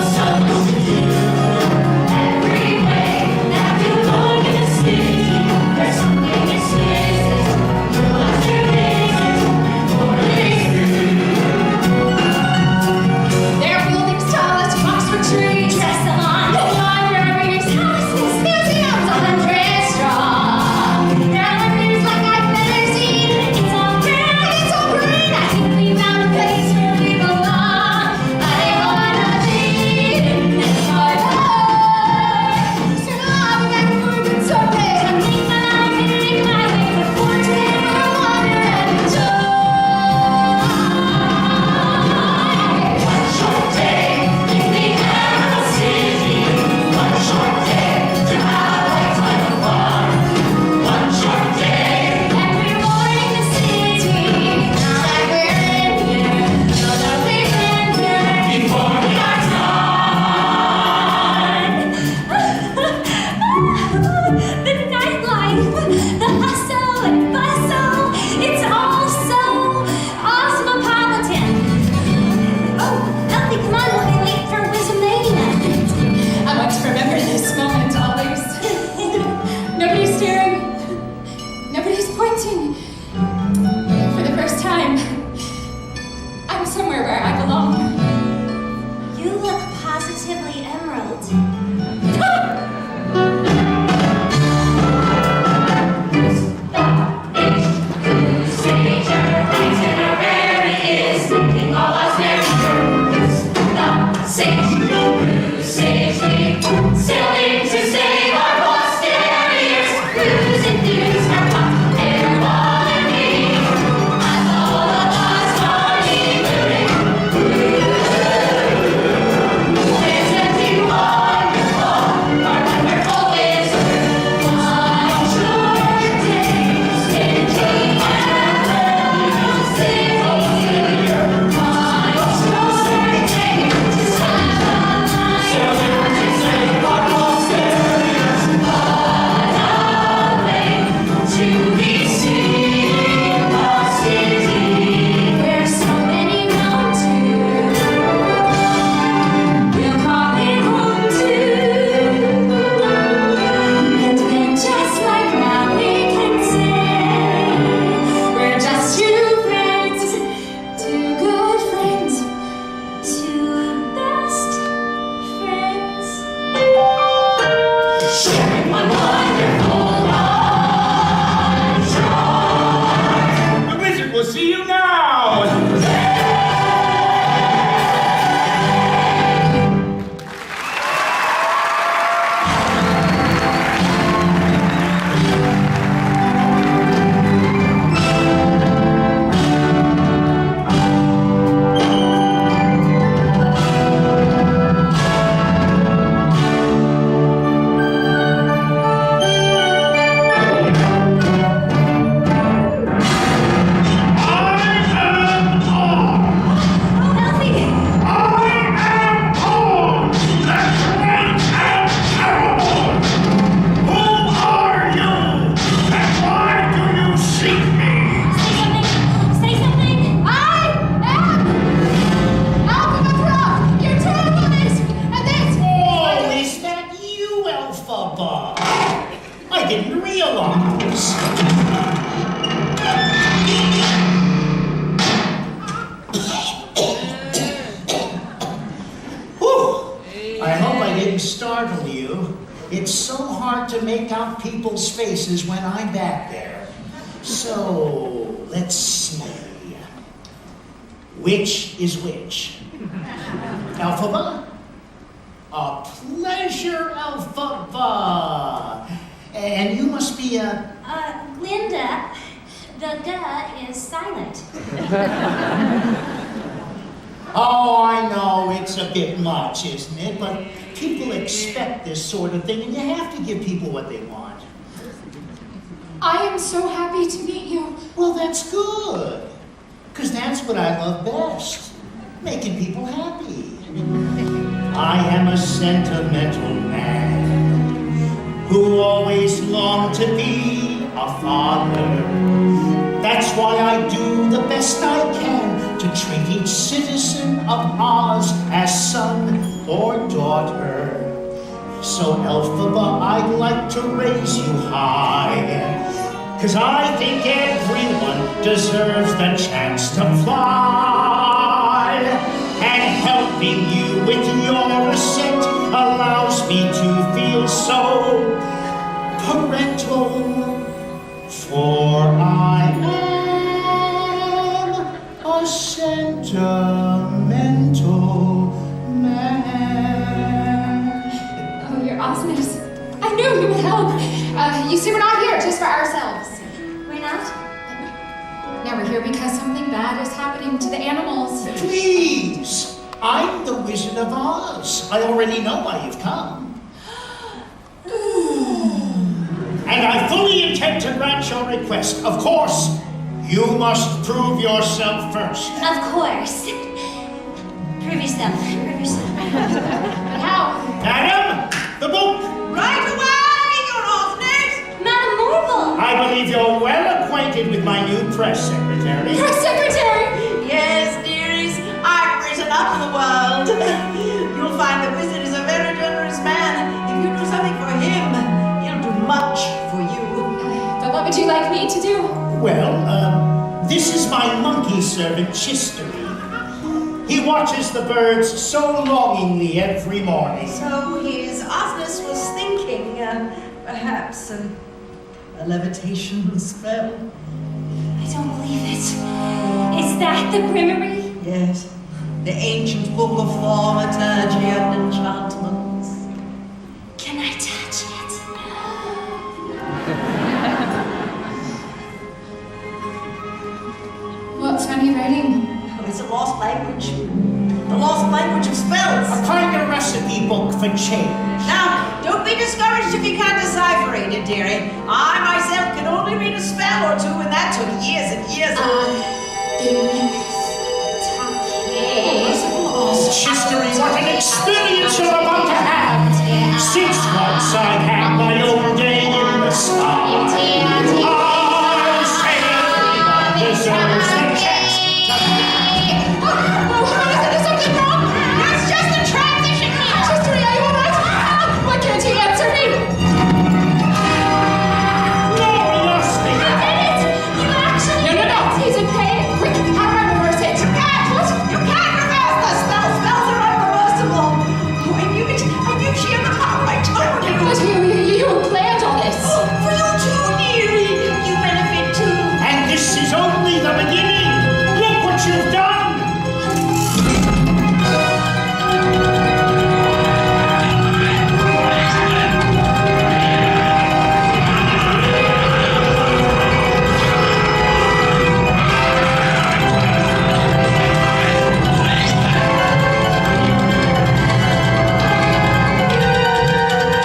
make out people's faces when I'm back there. So, let's see. Which is which? Elphaba? A pleasure, Elphaba. And you must be a... Glinda, the duh is silent. Oh, I know, it's a bit much, isn't it? But people expect this sort of thing, and you have to give people what they want. I am so happy to meet you. Well, that's good. Because that's what I love best. Making people happy. I am a sentimental man who always longed to be a father. That's why I do the best I can to treat each citizen of Oz as son or daughter. So, Elphaba, I'd like to raise you high, 'cause I think everyone deserves the chance to fly. And helping you with your ascent allows me to feel so parental. For I am a sentimental man. Oh, your awesomeness. I knew you would help. You see, we're not here just for ourselves. We're not? Now we're here because something bad is happening to the animals. Please! I'm the Wizard of Oz. I already know why you've come. And I fully intend to grant your request. Of course, you must prove yourself first. Of course. Prove yourself. Prove yourself. But how? Madam, the book! Right away, Your Highness! Madame Morble! I believe you're well acquainted with my new press secretary. Press secretary! Yes, dearies, I've risen up in the world. You'll find the wizard is a very generous man. If you do something for him, he'll do much for you. But what would you like me to do? Well, this is my monkey servant, Chistery. He watches the birds so longingly every morning. So his Osness was thinking, perhaps a levitation spell. I don't believe it. Is that the Grimmery? Yes, the ancient book of thaumaturgy and enchantments. Can I touch it? What's funny writing? Oh, it's a lost language. The lost language of spells. A kind of recipe book for change. Now, don't be discouraged if you can't decipher it, dearie. I myself can only read a spell or two, and that took years and years of... Chistery, what an experience you're about to have! Since once I had my own day in the sky, I say everyone deserves the chance to Oh, is there something wrong? It's just a transition here. Chistery, are you alright? Why can't he answer me? gloriously. I did it! You actually No. He's in pain. Quick, how do I reverse it? You can't reverse the spell. Spells are unreversible. Oh, I knew she had the power. I told you. But you planned all this. Oh, for you too, dearie. You benefit too. And this is only the beginning. Look what you've done.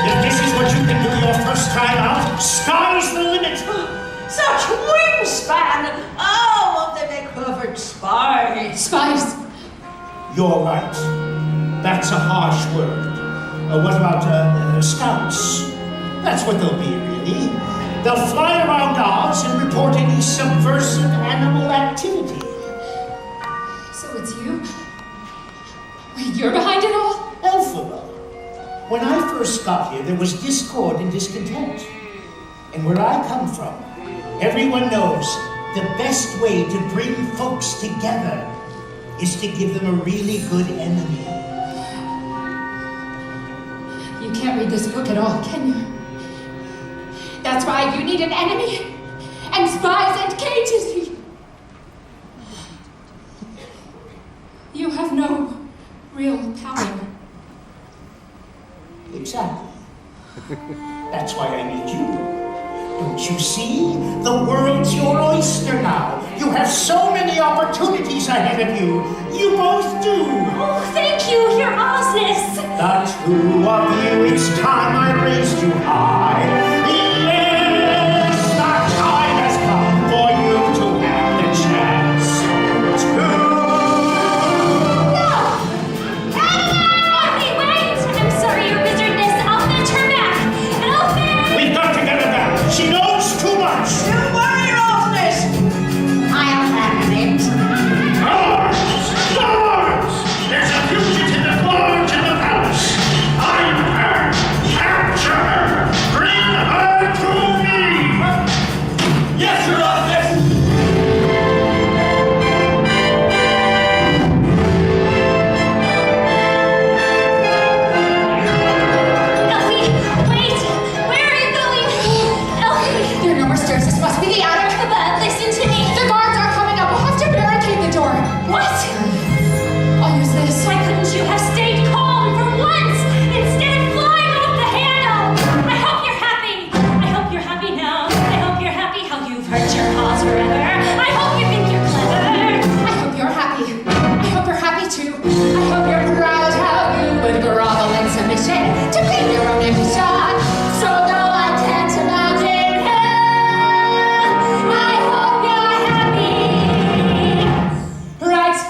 If this is what you can do your first time out, sky's the limit. Such wingspan. Oh, won't they make perfect spies? Spies. You're right. That's a harsh word. What about scouts? That's what they'll be, really. They'll fly around Oz and report any subversive animal activity. So it's you? You're behind it all? Elphaba. When I first got here, there was discord and discontent. And where I come from, everyone knows the best way to bring folks together is to give them a really good enemy. You can't read this book at all, can you? That's why you need an enemy, and spies and cages. You have no real power. Exactly. That's why I need you. Don't you see? The world's your oyster now. You have so many opportunities ahead of you. You both do. Oh, thank you, Your Osness. The two of you, it's time I raised you high. Yes, the time has come for you to have the chance to... Elfie, wait! I'm sorry, Your Wizardness. I'll fetch her back. Elfie! We've got to get her back. She knows too much. Don't worry, Your Osness. I'll handle it. Guards! Guards! There's a fugitive at large in the palace. Find her! Capture her! Bring her to me! Yes, Your Osness! Elfie, wait! Where are you going? Elfie! There are no more stairs. This must be the attic. But listen to me. The guards are coming up. We'll have to barricade the door. What? I'll use this. Why couldn't you have stayed calm for once instead of flying off the handle? I hope you're happy. I hope you're happy now. I hope you're happy how you've hurt your paws forever. I hope you think you're clever. I hope you're happy. I hope you're happy too. I hope you're proud how you would grovel in submission to claim your own ambition. So though I can't imagine hell, I hope you're happy right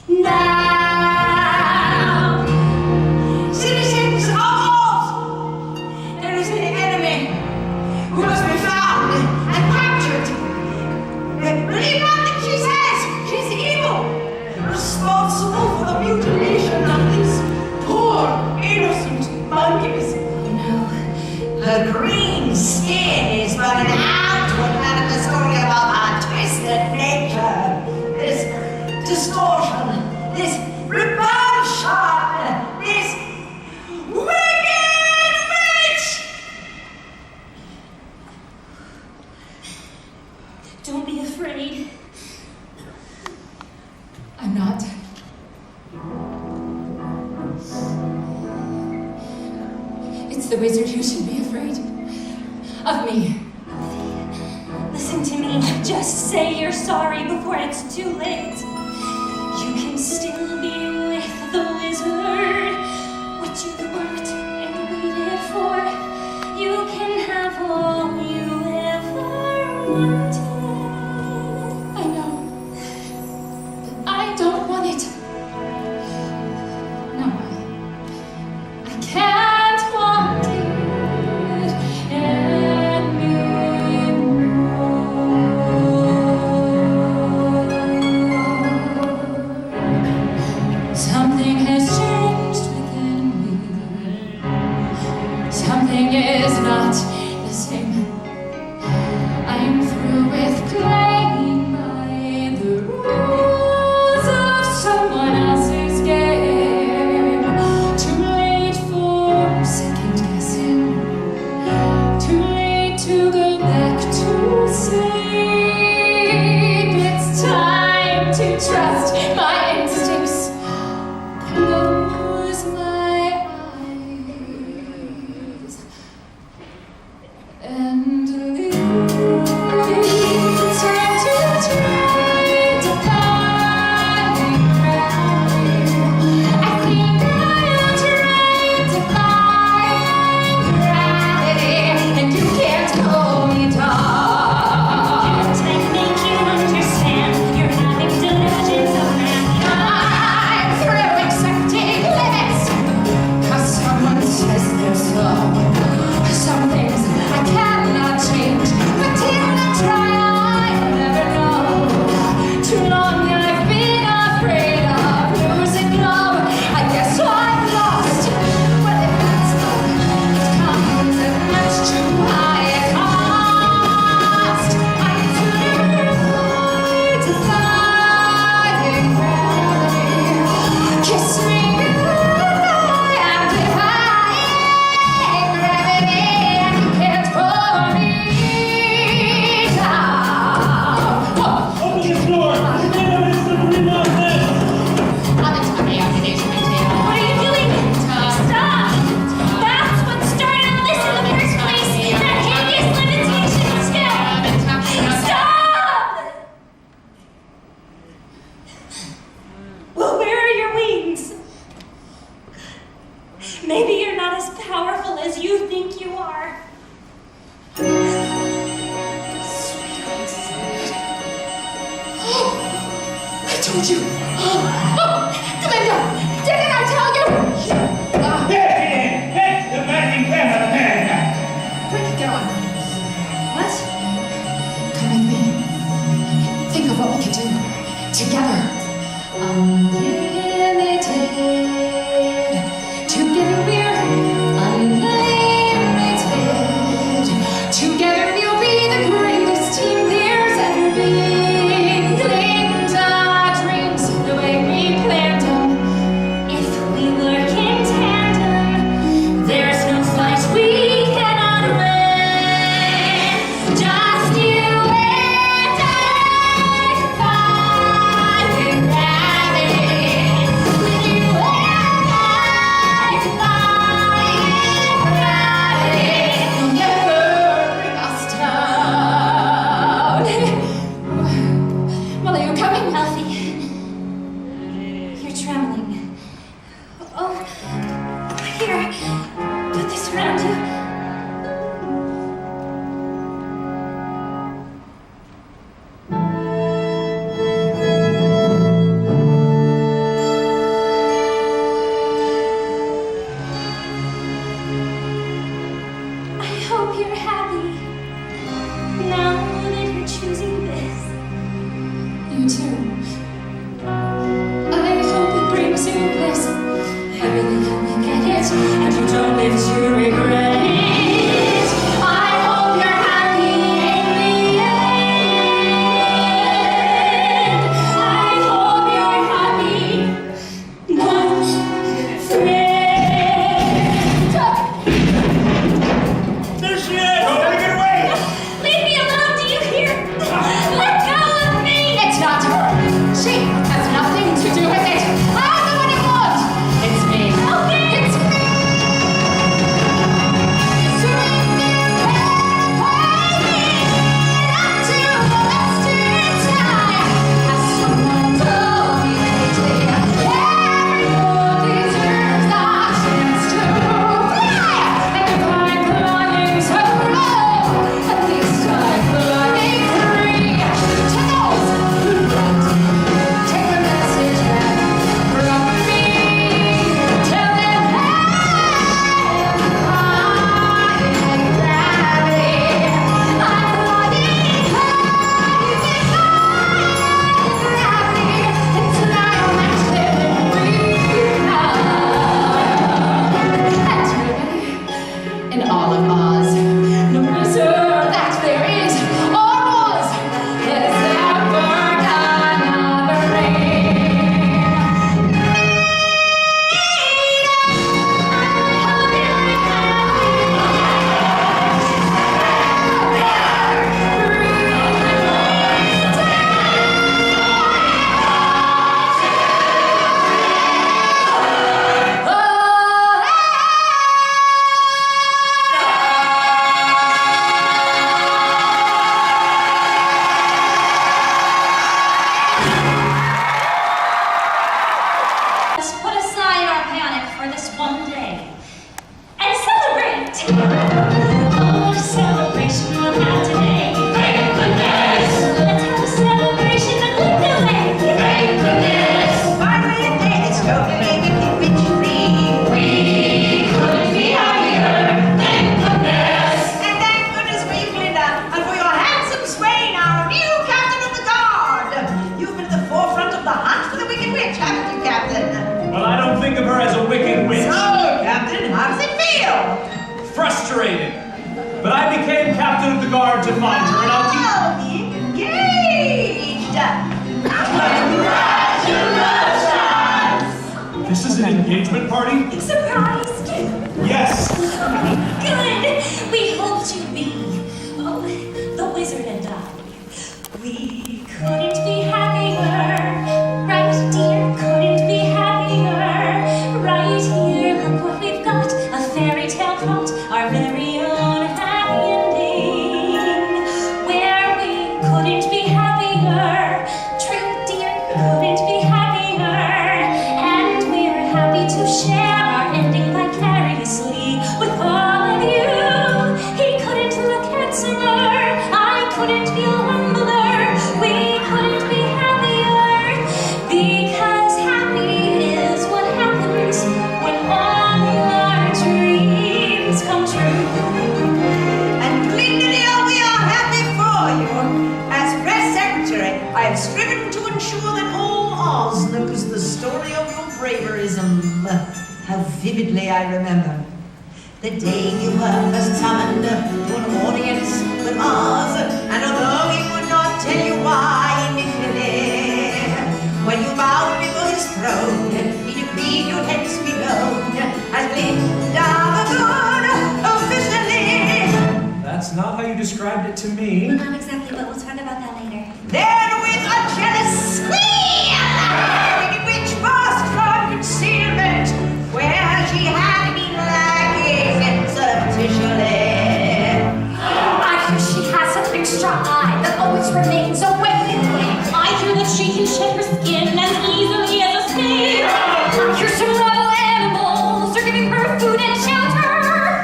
now. Citizens of Oz, there is an enemy who must be found and captured. Believe not that she says she's evil, responsible for the mutilation of these poor, innocent monkeys. Her green skin is but an outward manifestation of her twisted nature. This distortion, this repulsion, this wicked witch! Don't be afraid. I'm not. It's the wizard who should be afraid of me. Listen to me. Just say you're sorry before it's too late. You can still be with the wizard. What you've worked and waited for. You can have all you ever wanted. I know. But I don't want it. No. I can't want it anymore. Something has changed within me. Something is not the same. I'm through with playing by the rules of someone else's game. Too late for second guessing. Too late to go back to sleep. It's time to trust my instincts. Close my eyes and leave. Time to try to find gravity. I think I'll try to find gravity, and you can't hold me down. Can't I make you understand? You're having delusions of floor! Never miss the green on this! What are you doing? Stop! That's what started all this in the first place! That hideous levitation skill! Stop! Well, where are your wings? Maybe you're not as powerful as you think you are. I told you! Glinda! Didn't I tell you? That's the magic pen! Quick, get on. What? Come with me. Think of what we could do together. Unlimited. Together we're unlimited. Together we'll be the greatest team there's ever been. Glinda dreams the way we planned them. If we work in tandem, There's no fight we cannot win. Just you and I, defying gravity. With you and I, defying gravity. You'll never bring us down. Well, are you coming? Elfie, you're trembling. Oh, here, put this around you. I hope you're happy now that you're choosing this. You too. I hope it brings you bliss. Everything can we get it, and you don't live to regret it. I hope you're happy in the end. I hope you're happy, my friend. There she is! Don't take it away! Leave me alone, do you hear? Let go of me! It's not her. She has nothing to do with it. I'm the one you want. It's me. It's me. frustrated. But I became captain of the guard to find her, and I'll keep... Engaged! Congratulations! This is an engagement party? Surprised? Yes! Good! We hoped you'd be. Oh, the wizard and I. We couldn't be driven to ensure that all Oz knows the story of your braverism. How vividly I remember the day you were first summoned to an audience with Oz, and although he would not tell you why initially, when you bowed before his throne, he decreed you'd hence be known as Glinda the Good officially. That's not how you described it to me. Not exactly, but we'll talk about that later. Then with a jealous squeal, the witch burst from concealment where she had been lacking surreptitiously. I hear she has an extra eye that always remains awake in flames. I hear that she can shed her skin as easily as a snake. I hear some rebel animals are giving her food and shelter.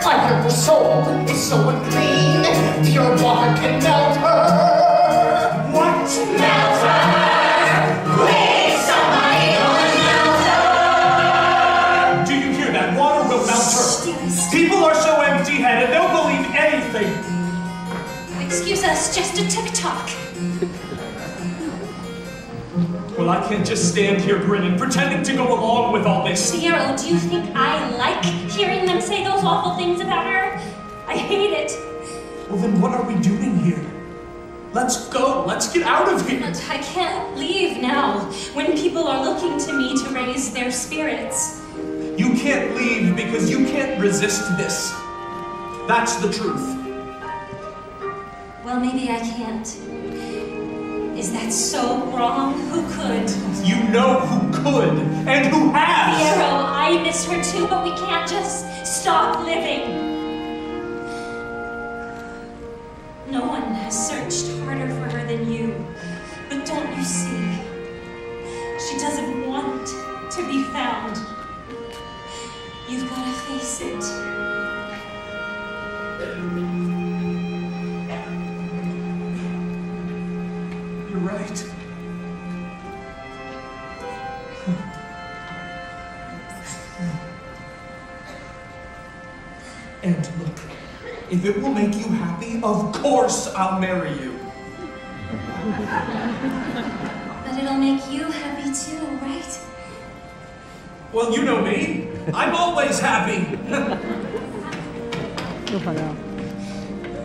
I hear her soul is so unclean, pure water can melt her. What? Melt her! Please, somebody melt her! Do you hear that? Water will melt her. Dearest. People are so empty-headed, they'll believe anything. Excuse us, just a tick-tock. Well, I can't just stand here grinning, pretending to go along with all this. Fiero, do you think I like hearing them say those awful things about her? I hate it. Well, then what are we doing here? Let's go. Let's get out of here. But I can't leave now, when people are looking to me to raise their spirits. You can't leave because you can't resist this. That's the truth. Well, maybe I can't. Is that so wrong? Who could? You know who could and who has. Fiero, I miss her too, but we can't just stop living. No one has searched harder for her than you. But don't you see? She doesn't want to be found. You've got to face it. You're right. And look, if it will make you happy, of course I'll marry you. But it'll make you happy too, right? Well, you know me. I'm always happy.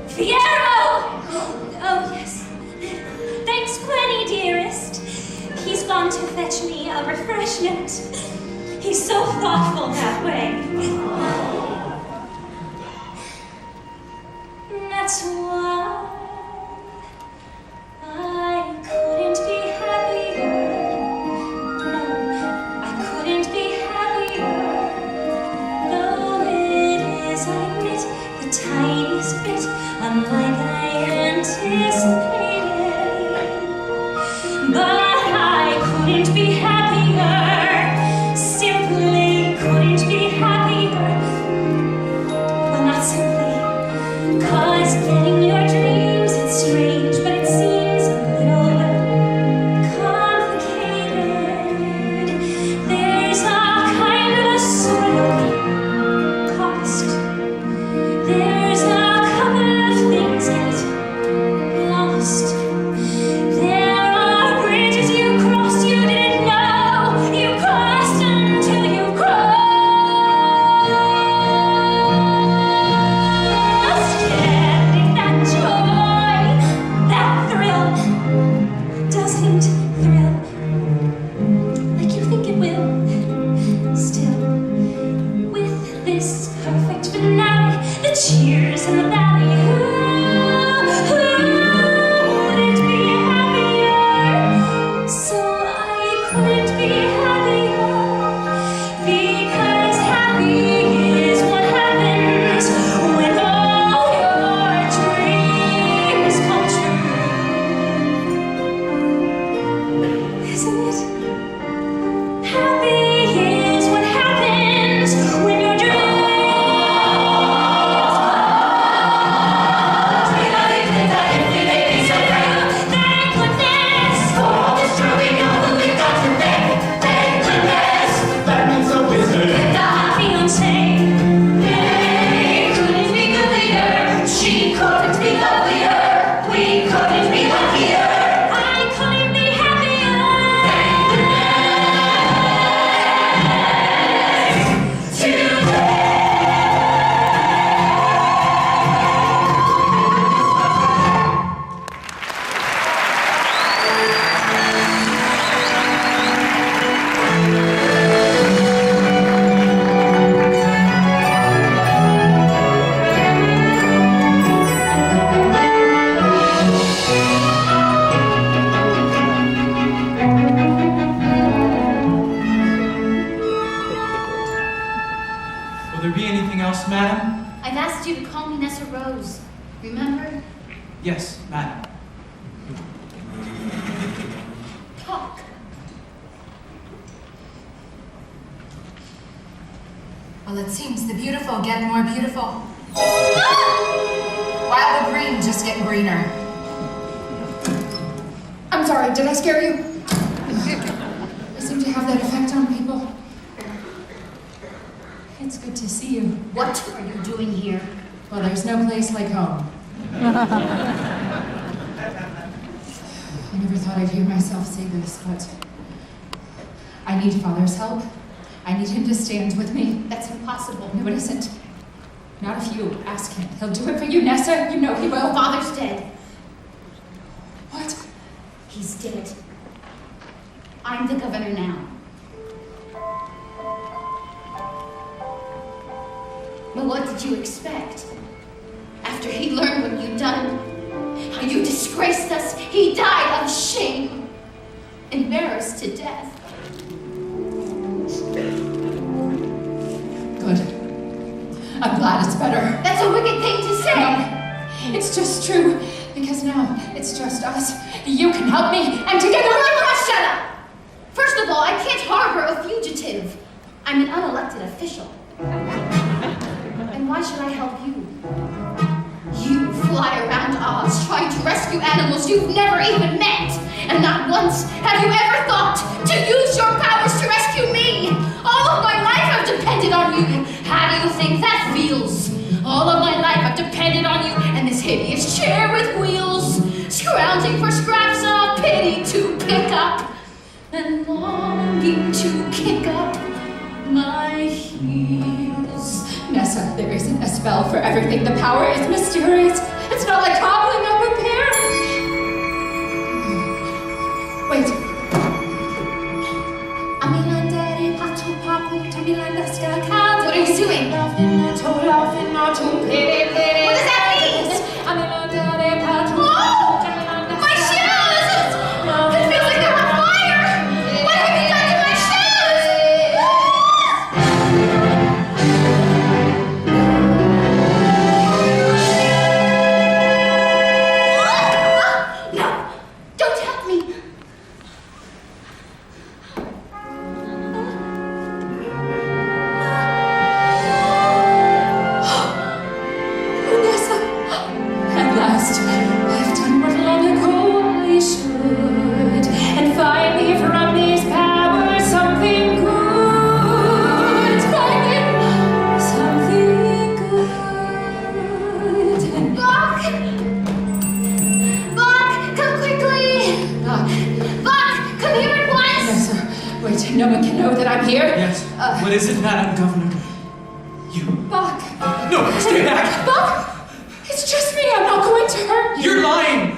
Fiero! Oh, yes. Thanks plenty, dearest. He's gone to fetch me a refreshment. He's so thoughtful that way. That's why I couldn't be happier. No, I couldn't be happier. Though it is, I admit, the tiniest bit unlike I anticipated. But I couldn't be happier. Simply couldn't be happier. Well, not simply. 'Cause getting your dreams, it's strange, but it seems a little complicated. There's a kind of a sort of cost. There's a couple of things get lost. There are bridges you crossed you didn't know asked you to call me Nessa Rose. Remember? Yes, madam. Talk. Well, it seems the beautiful get more beautiful. While the green just get greener. I'm sorry, did I scare you? I seem to have that effect on people. It's good to see you. What are you doing here? Well, there's no place like home. I never thought I'd hear myself say this, but I need Father's help. I need him to stand with me. That's impossible. No, it isn't. Not if you ask him. He'll do it for you, Nessa. You know he will. Father's dead. What? He's dead. I'm the governor now. Well, what did you expect? After he learned what you'd done, how you disgraced us, he died of shame, embarrassed to death. Good. I'm glad it's better. That's a wicked thing to say. No, it's just true. Because now it's just us. You can help me, and together Shut up! First of all, I can't harbor a fugitive. I'm an unelected official. And why should I help you? You fly around Oz trying to rescue animals you've never even met. And not once have you ever thought to use your powers to rescue me. All of my life I've depended on you. How do you think that feels? All of my life I've depended on you and this hideous chair with wheels, scrounging for scraps of pity to pick up, and longing to kick up my heels. Nessa, there isn't a spell for everything. The power is mysterious. It's not like cobbling up a pear. Wait. What are you doing? What does that mean? Oh! My shoes! It feels like they're on fire! What have you done to my shoes? No! Don't help me! Nessa, at last, I've done what long ago I should, and finally from these powers something good. Finally, something good. And Buck! Buck, come quickly! Buck, come here at once! Nessa, wait, no one can know that I'm here. Yes. What is it, Madam Governor? You. Buck. No, stay back! Buck! It's just me. I'm not going to hurt you. You're lying!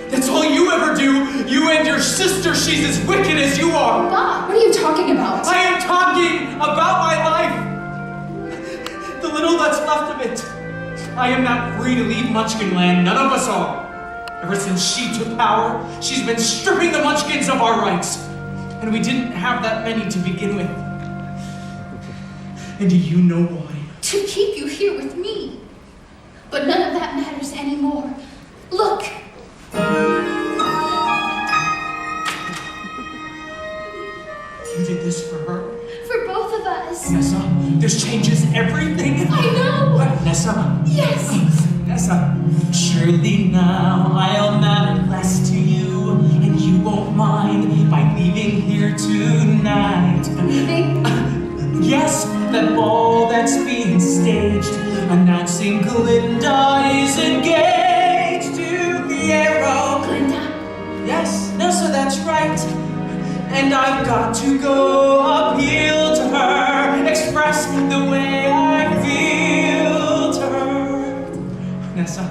That's all you ever do. You and your sister, she's as wicked as you are. Buck, what are you talking about? I am talking about my life. The little that's left of it. I am not free to leave Munchkin Land. None of us are. Ever since she took power, she's been stripping the Munchkins of our rights. And we didn't have that many to begin with. And do you know why? To keep you here with me. But none of that matters anymore. Look! You did this for her? For both of us. Nessa, this changes everything. I know! Nessa. Yes! Nessa. Surely now I'll matter less to you, and you won't mind by leaving here tonight. Leaving? Yes, that ball that's being staged, announcing Glinda is engaged to the arrow. Glinda? Yes, Nessa, that's right. And I've got to go appeal to her, express the way I feel to her. Nessa,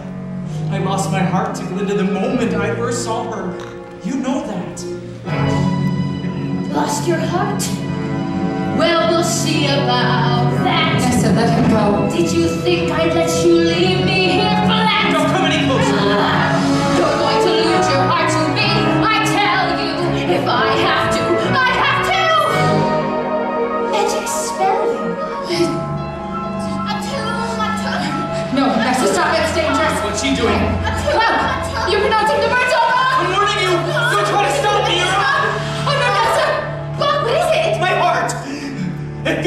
I lost my heart to Glinda the moment I first saw her. You know that. Lost your heart? Well, we'll see about that. Nessa, let him go. Did you think I'd let you leave me here flat? Don't come any closer. You're going to lose your heart to me, I tell you. If I have to, I have to! Magic spell you. Attune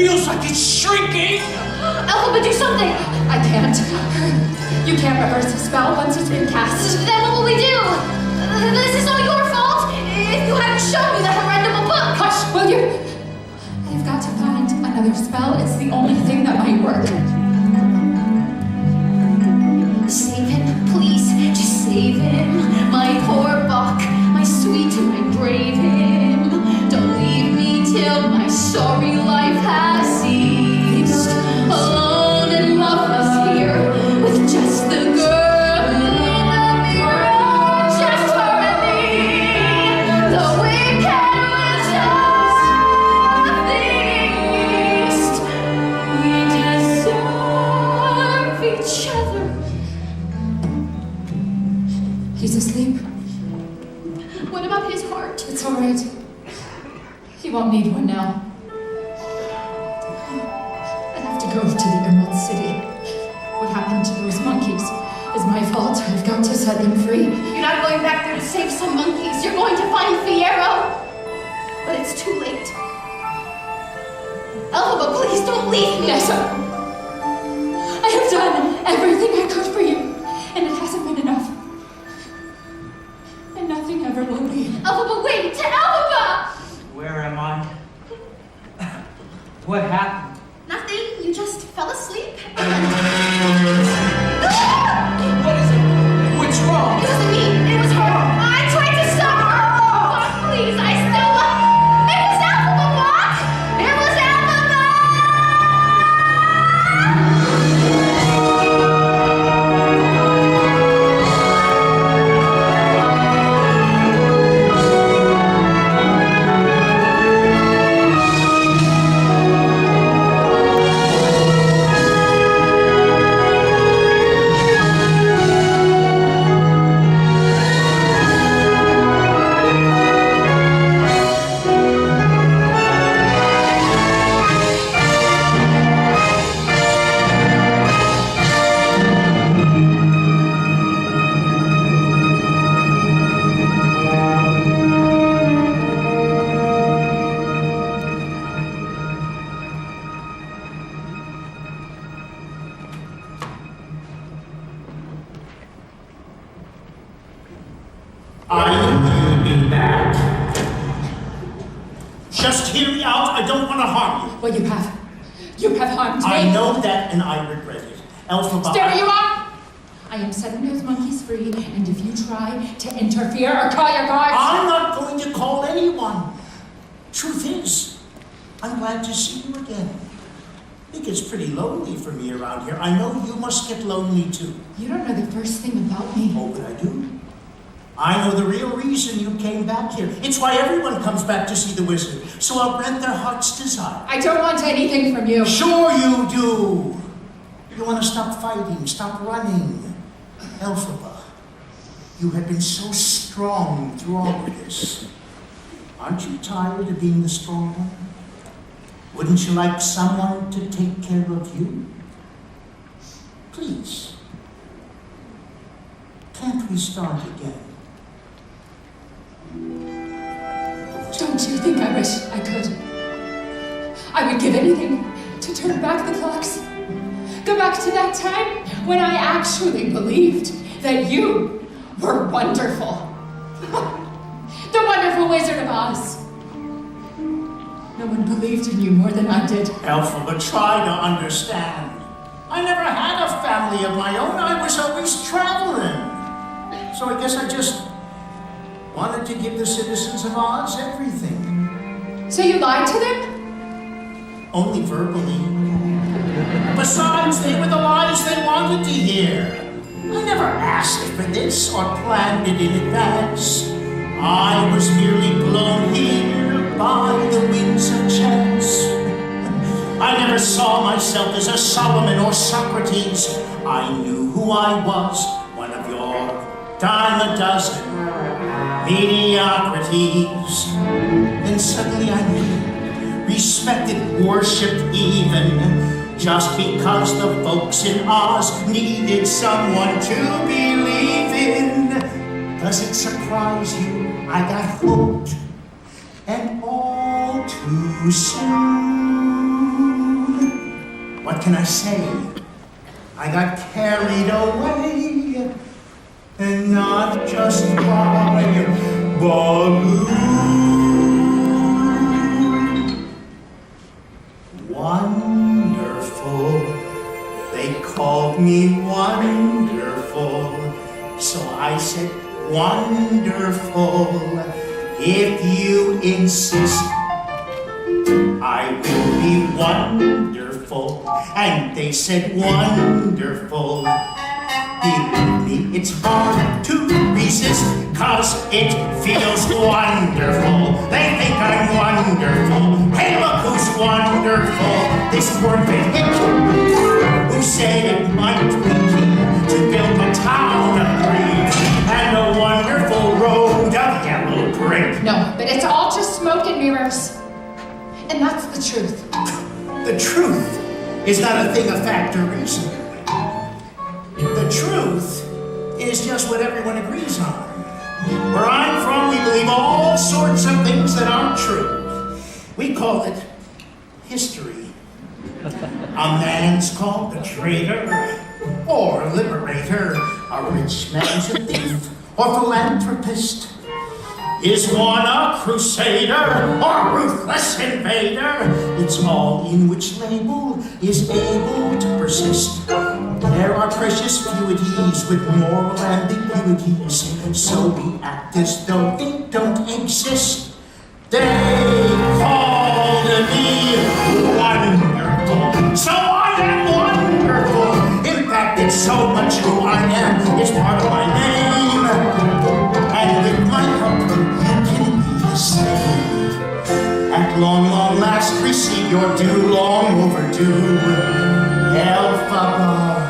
feels like it's shrinking. Elphaba, do something! I can't. You can't reverse a spell once it's been cast. Then what will we do? This is all your fault? If you hadn't shown me the horrendous book! Hush, will you? I've got to find another spell. It's the only thing that might work. Save him, please. Just save him. My poor Buck. My sweet, my brave him. Don't leave me till my sorry life has ceased. Alone and loveless here, with just the girl in the mirror. Just her and me. The wicked will just the feast. We deserve each other. He's asleep. What about his heart? It's all right. He won't need one now. I have to go to the Emerald City. What happened to those monkeys is my fault. I've got to set them free. You're not going back there to save some monkeys. You're going to find Fiyero. But it's too late. Elphaba, please don't leave me. Nessa, I have done everything I could for you, and it hasn't been enough. And nothing ever will be. Elphaba, wait! Elphaba! Where am I? What happened? Nothing. You just fell asleep. What is it? What's wrong? It wasn't me. It was her. I tried to stop her. Buck, please. I still love. It was Elphaba, Buck. It was Elphaba. I'll be back. Just hear me out. I don't want to harm you. Well, you have. You have harmed me. I know that, and I regret it. Elphaba. Stay where you are! I am setting those monkeys free, and if you try to interfere or call your guards... I'm not going to call anyone. Truth is, I'm glad to see you again. It gets pretty lonely for me around here. I know you must get lonely too. You don't know the first thing about me. Oh, but I do. I know the real reason you came back here. It's why everyone comes back to see the wizard. So I'll grant their heart's desire. I don't want anything from you. Sure you do. You want to stop fighting, stop running. Elphaba, you have been so strong through all of this. Aren't you tired of being the strong one? Wouldn't you like someone to take care of you? Please. Can't we start again? Don't you think I wish I could? I would give anything to turn back the clocks. Go back to that time when I actually believed that you were wonderful. The wonderful Wizard of Oz. No one believed in you more than I did. Elphaba, try to understand. I never had a family of my own. I was always traveling. So I guess I just wanted to give the citizens of Oz everything. So you lied to them? Only verbally. Besides, they were the lies they wanted to hear. I never asked for this or planned it in advance. I was merely blown here by the winds of chance. I never saw myself as a Solomon or Socrates. I knew who I was, one of your dime a dozen mediocrities. Then suddenly I knew, respected, worshipped even, just because the folks in Oz needed someone to believe in. Does it surprise you I got hooked, and all too soon? What can I say? I got carried away, and not just by balloon. Wonderful, they called me wonderful, so I said wonderful. If you insist, I will be wonderful. And they said wonderful. Believe me, it's hard to resist, 'cause it feels wonderful. They think I'm wonderful. Hey, look who's wonderful. This corporate hick who said it might be key to build a town of green and a wonderful road of yellow brick. No, but it's all just smoke and mirrors. And that's the truth. The truth is not a thing of fact or reason. The truth is just what everyone agrees on. Where I'm from, we believe all sorts of things that aren't true. We call it history. A man's called a traitor or liberator. A rich man's a thief or philanthropist. Is one a crusader or ruthless invader? It's all in which label is able to persist. There are precious fluities with moral ambiguities, so we act as though they don't exist. They called me wonderful, so I am wonderful. In fact, it's so much who I am, it's part of my name. And with my help, you can be the same. At long, long last, receive your due, long overdue. Elphaba,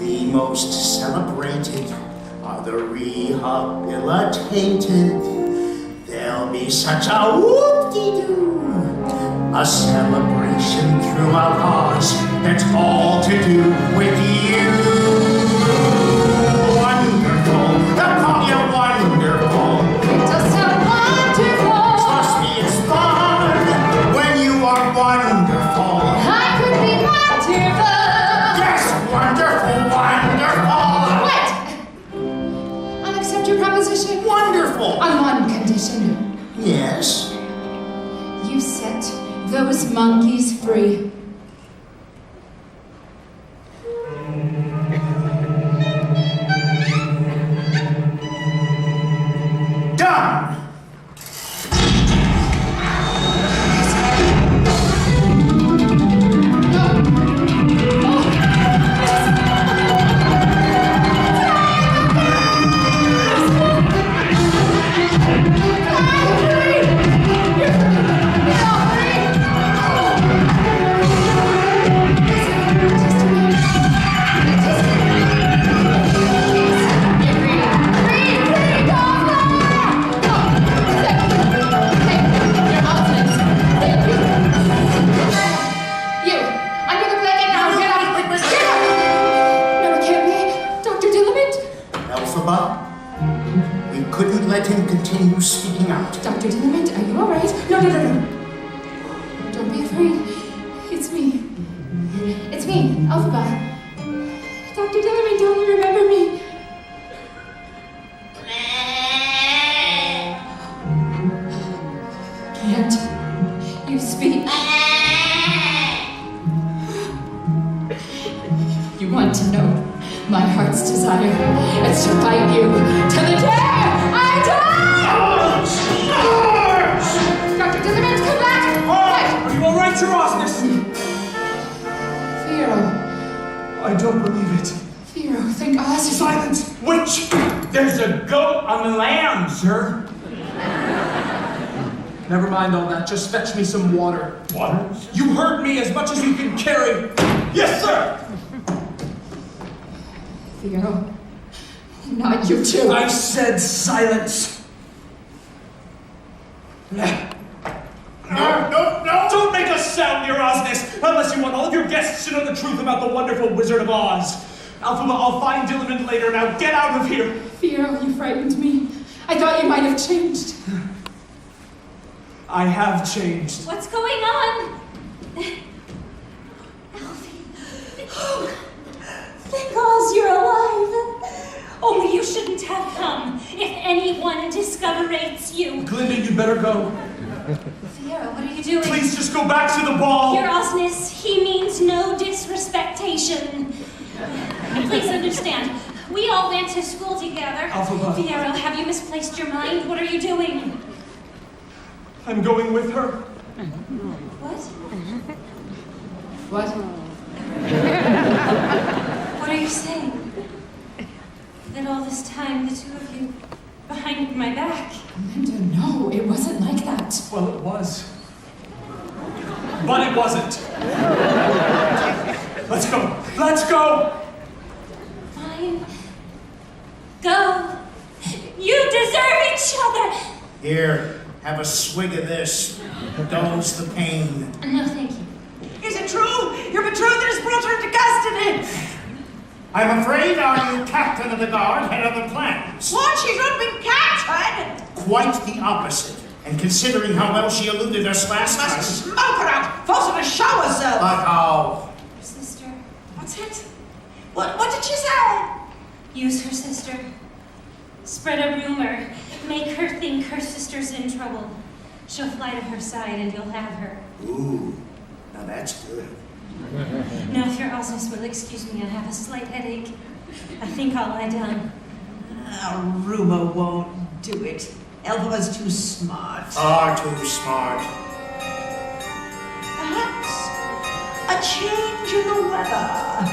the most celebrated are the rehabilitated. There'll be such a whoop-de-doo, a celebration throughout Oz that's all to do with you. Wonderful, they'll call you wonderful. Just so wonderful. Trust me, it's fun when you are wonderful. I could be wonderful. Yes, wonderful, wonderful. Wait! I'll accept your proposition. Wonderful. On one condition. Yes. You set those monkeys free. Done. Elphaba, we couldn't let him continue speaking out. Dr. Dillamond, are you alright? No. Don't be afraid. It's me. It's me, Elphaba. Dr. Dillamond, don't you remember me? Can't you speak? You want to know my heart's desire? It's to fight you till the day I die! Dr. Dillamond, come back! Wait! Are you all right, Your Osness? Firo. I don't believe it. Firo, thank Oz. Silence! Witch! There's a goat on the lamb, sir. Never mind all that. Just fetch me some water. Water? You heard me as much as you can carry. Yes, sir! Firo. Not you too. I said silence. No. Don't make a sound, Your Osness, unless you want all of your guests to know the truth about the wonderful Wizard of Oz. Elphaba, I'll find Dillamond later. Now get out of here. Firo, you frightened me. I thought you might have changed. I have changed. What's going on? have come if anyone discoverates you. Glinda, you better go. Fiero, what are you doing? Please just go back to the ball. Your Osness, he means no disrespectation. Please understand, we all went to school together. Alphaba. Fiero, have you misplaced your mind? What are you doing? I'm going with her. What? What? What are you saying? That all this time, the two of you, behind my back. Linda, no, it wasn't like that. Well, it was. But it wasn't. Let's go. Let's go. Fine. Go. You deserve each other. Here, have a swig of this. Dulls the pain. No, thank you. Is it true? Your betrothed has brought her into custody. I'm afraid our new captain of the guard had other plans. What? She's not been captured. Quite the opposite. And considering how well she eluded us last Must time. smoke her out. Force her to show herself. But how? Sister. What's it? What did she say? Use her sister. Spread a rumor. Make her think her sister's in trouble. She'll fly to her side and you'll have her. Ooh, now that's good. Now, if your Osness will excuse me, I have a slight headache. I think I'll lie down. A rumor won't do it. Elphaba's too smart. Far too smart. Perhaps a change in the weather.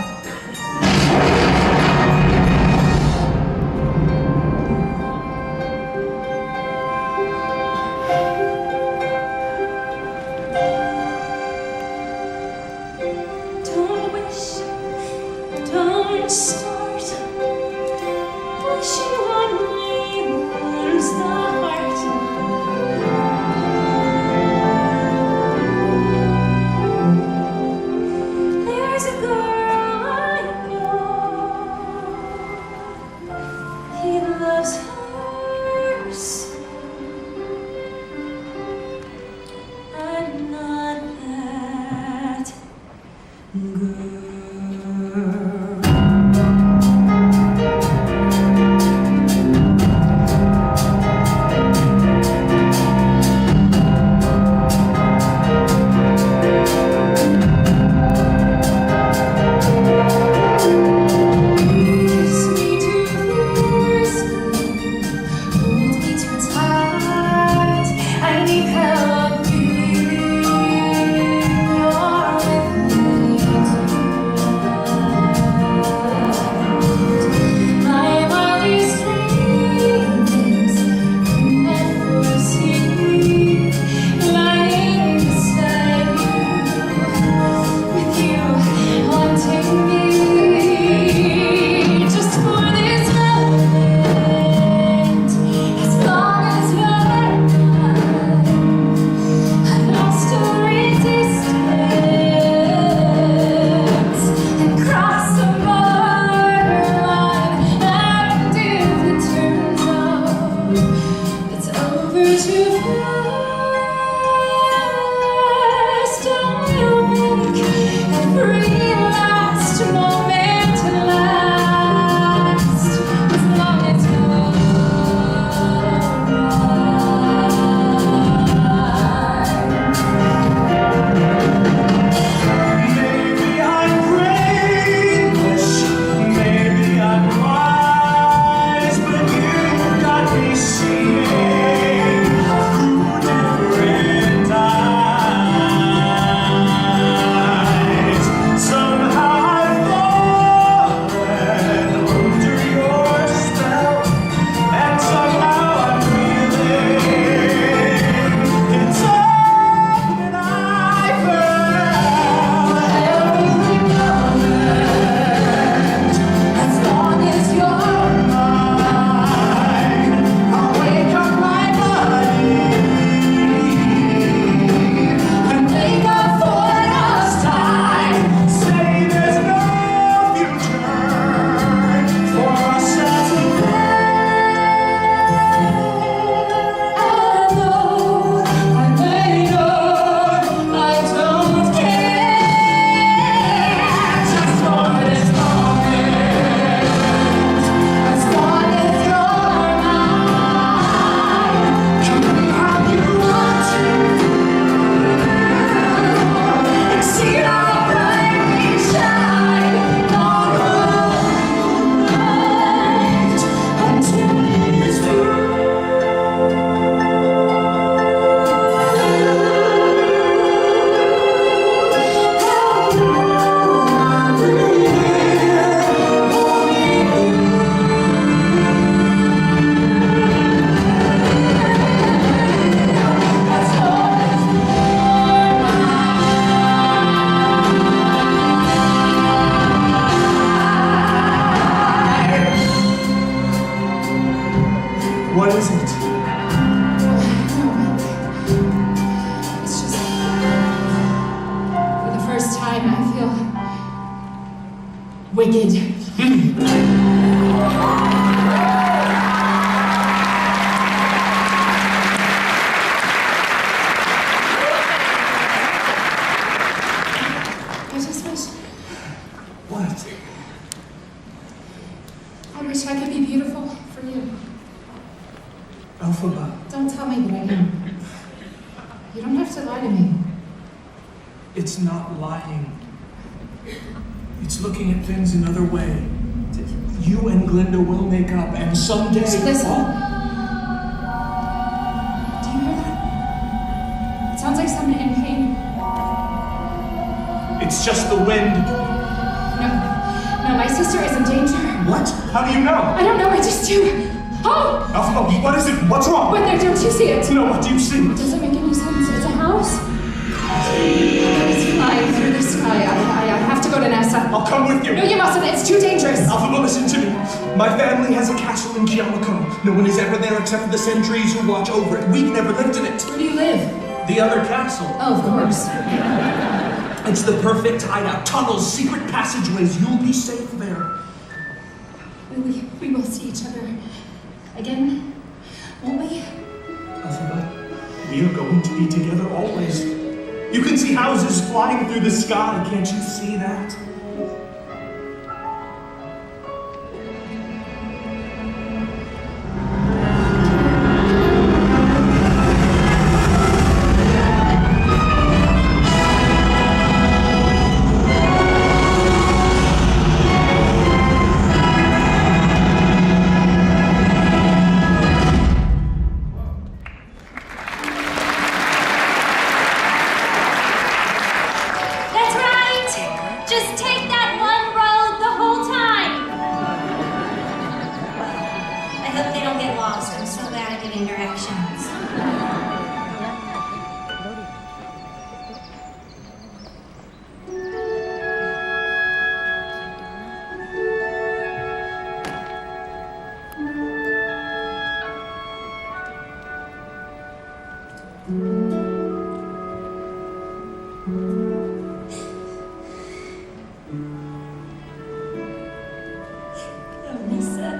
Don't wish, don't start wishing on me warms the heart. There's a girl I know. He loves her so. I'm not that girl. Kiss me to this, hold me too tight. I need help being you're with me tonight. My body's dreams and foresee lying beside you, with you wanting me. Just for this moment, as long as you're mine, I've lost all resistance and crossed the borderline. And if it turns out it's over too fast, I'll make every last moment last, as long as you're mine. Maybe I'm brainless, maybe I'm wise, but you got me seeing through wicked. I just wish, What? I wish I could be beautiful for you. Elphaba, Don't tell me that I am. You don't have to lie to me. it's not lying. It's looking at things another way. You and Glinda will make up, and someday... Listen. Oh, Do you hear that? It sounds like someone in pain. it's just the wind. No, my sister is in danger. What? How do you know? I don't know, I just do. Oh! Elphaba, what is it? What's wrong? But there, don't you see it? No, what do you see? It doesn't make any sense. It's a house. It's flying through the sky. I have to go to NASA. I'll come with you. No, you mustn't. It's too dangerous. Elphaba, listen to me. My family has a castle in Giallico. No one is ever there except for the sentries who watch over it. We've never lived in it. Where do you live? The other castle. Oh, of course. It's the perfect hideout. Tunnels, secret passageways. You'll be safe there. We will see each other again, won't we? Elphaba, we are going to be together always. You can see houses flying through the sky. Can't you see that? That's right! Just take that one road the whole time! I hope they don't get lost. I'm so bad at giving directions. Oh, Lisa.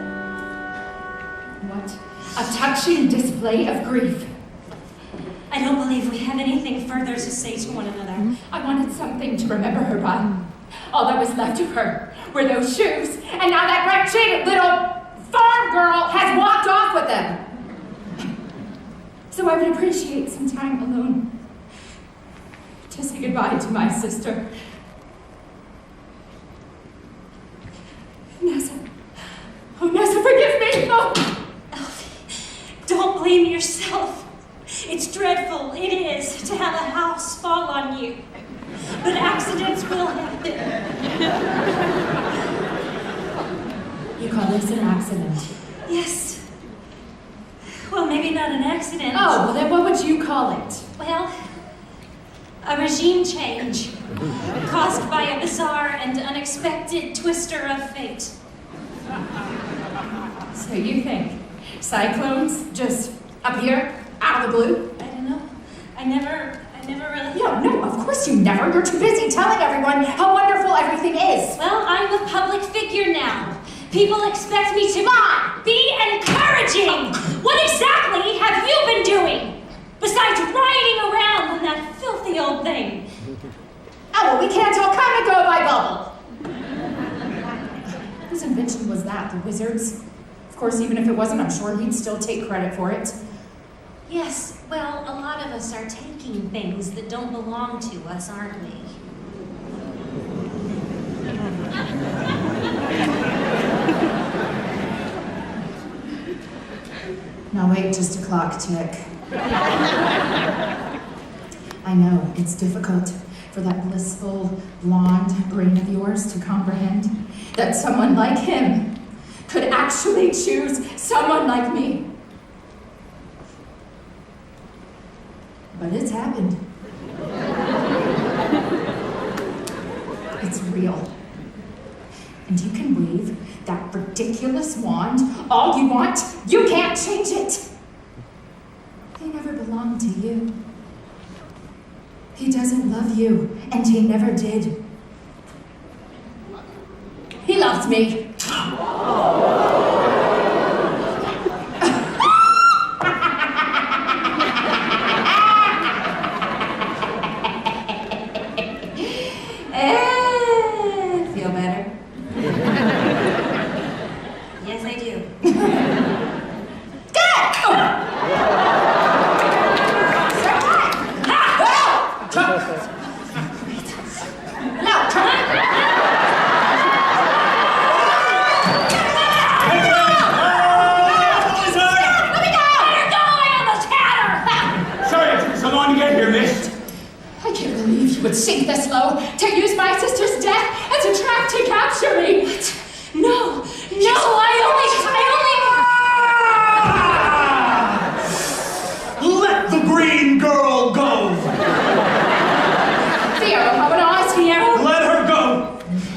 What a touching display of grief. I don't believe we have anything further to say to one another. I wanted something to remember her by. All that was left of her were those shoes, and now that wretched little farm girl has walked off with them. So I would appreciate some time alone to say goodbye to my sister. Nessa. Oh, Nessa, forgive me. Oh. Elfie, don't blame yourself. It's dreadful, it is, to have a house fall on you. But accidents will happen. You call this an accident? Yes. Well, maybe not an accident. Oh, well then what would you call it? Well, a regime change caused by a bizarre and unexpected twister of fate. So you think cyclones just appear out of the blue? I don't know. I never really... No, of course you never. You're too busy telling everyone how wonderful everything is. Well, I'm a public figure now. People expect me to be encouraging. What exactly have you been doing? Besides riding around on that filthy old thing. Oh, well, we can't all come and go by bubble. Whose invention was that? The wizard's? Of course, even if it wasn't, I'm sure he'd still take credit for it. Yes, well, a lot of us are taking things that don't belong to us, aren't we? Now wait just a clock tick. I know, it's difficult for that blissful blonde brain of yours to comprehend that someone like him could actually choose someone like me. But it's happened. It's real. And you can wave that ridiculous wand all you want. You can't change it. They never belonged to you. He doesn't love you, and he never did. He loves me. Feel better? Yes, I do. Sorry it took so long to get here, miss. I can't believe you would sink this low to use my sister's death as a trap to capture me. What? No, I only. Let the green girl go! Theo, I want to ask you. Let her go!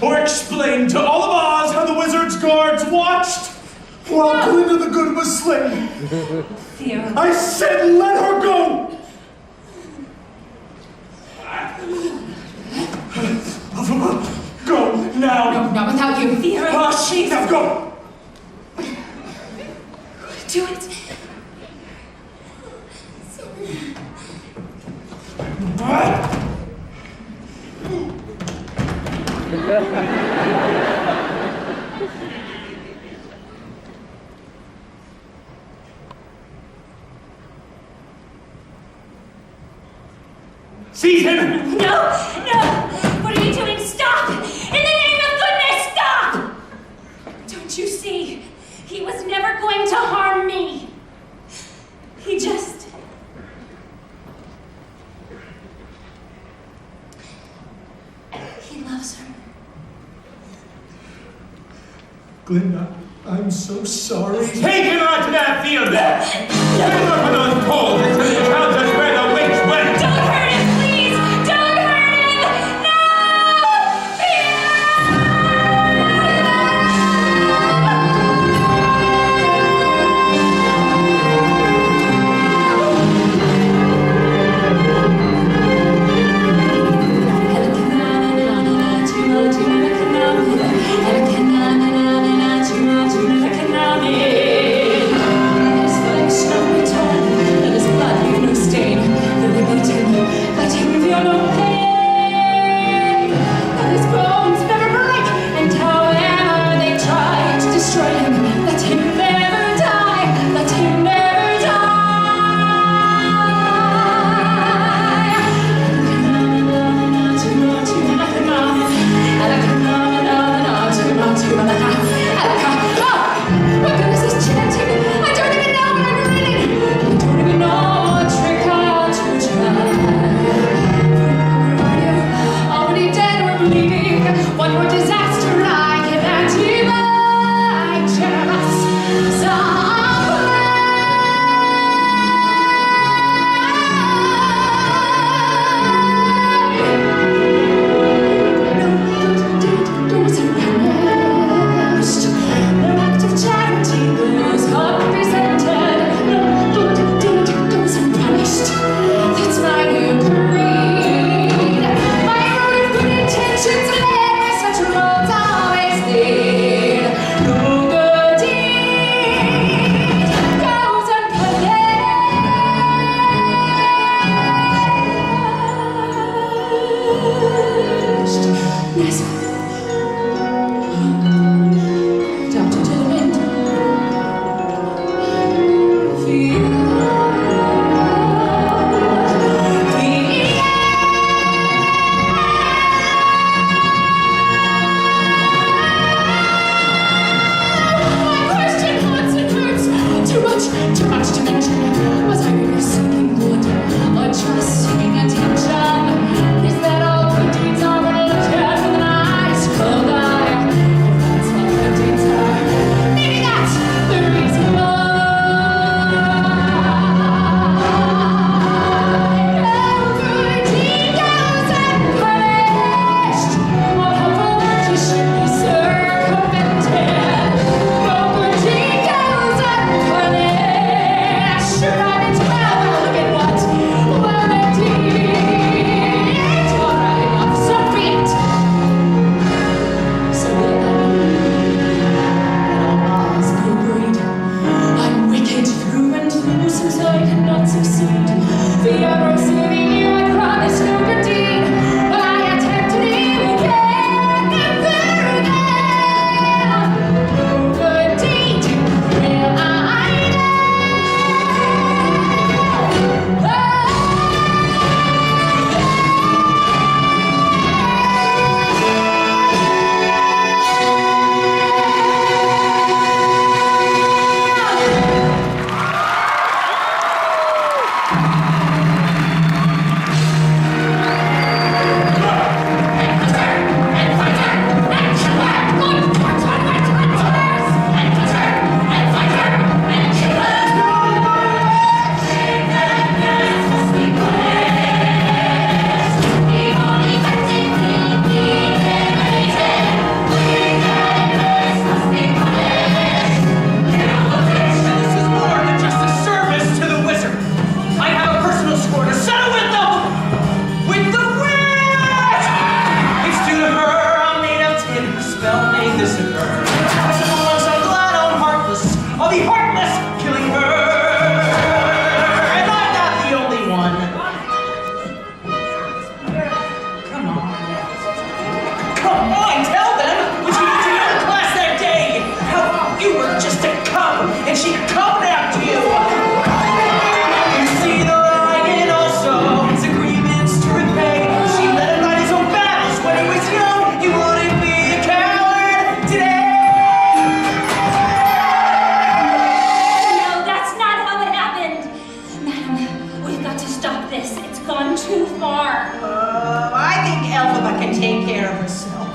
Or explain to all of Oz how the wizard's guards watched while Glinda the Good was slain. Theo. I said let her go! Go now! No, not without you. Theo. Hush! Now go! Do it. Seize him! No! What are you doing? Stop! In the name of goodness, stop! Don't you see? He was never going to harm me. He just... He loves her. Glinda, I'm so sorry. Take him out to that field there! Get him up with those poles until he tells us where the witch went! Don't hurt him, please! Don't hurt him! No! His flesh shall be torn, and his blood leave no stain. too far. I think Elphaba can take care of herself.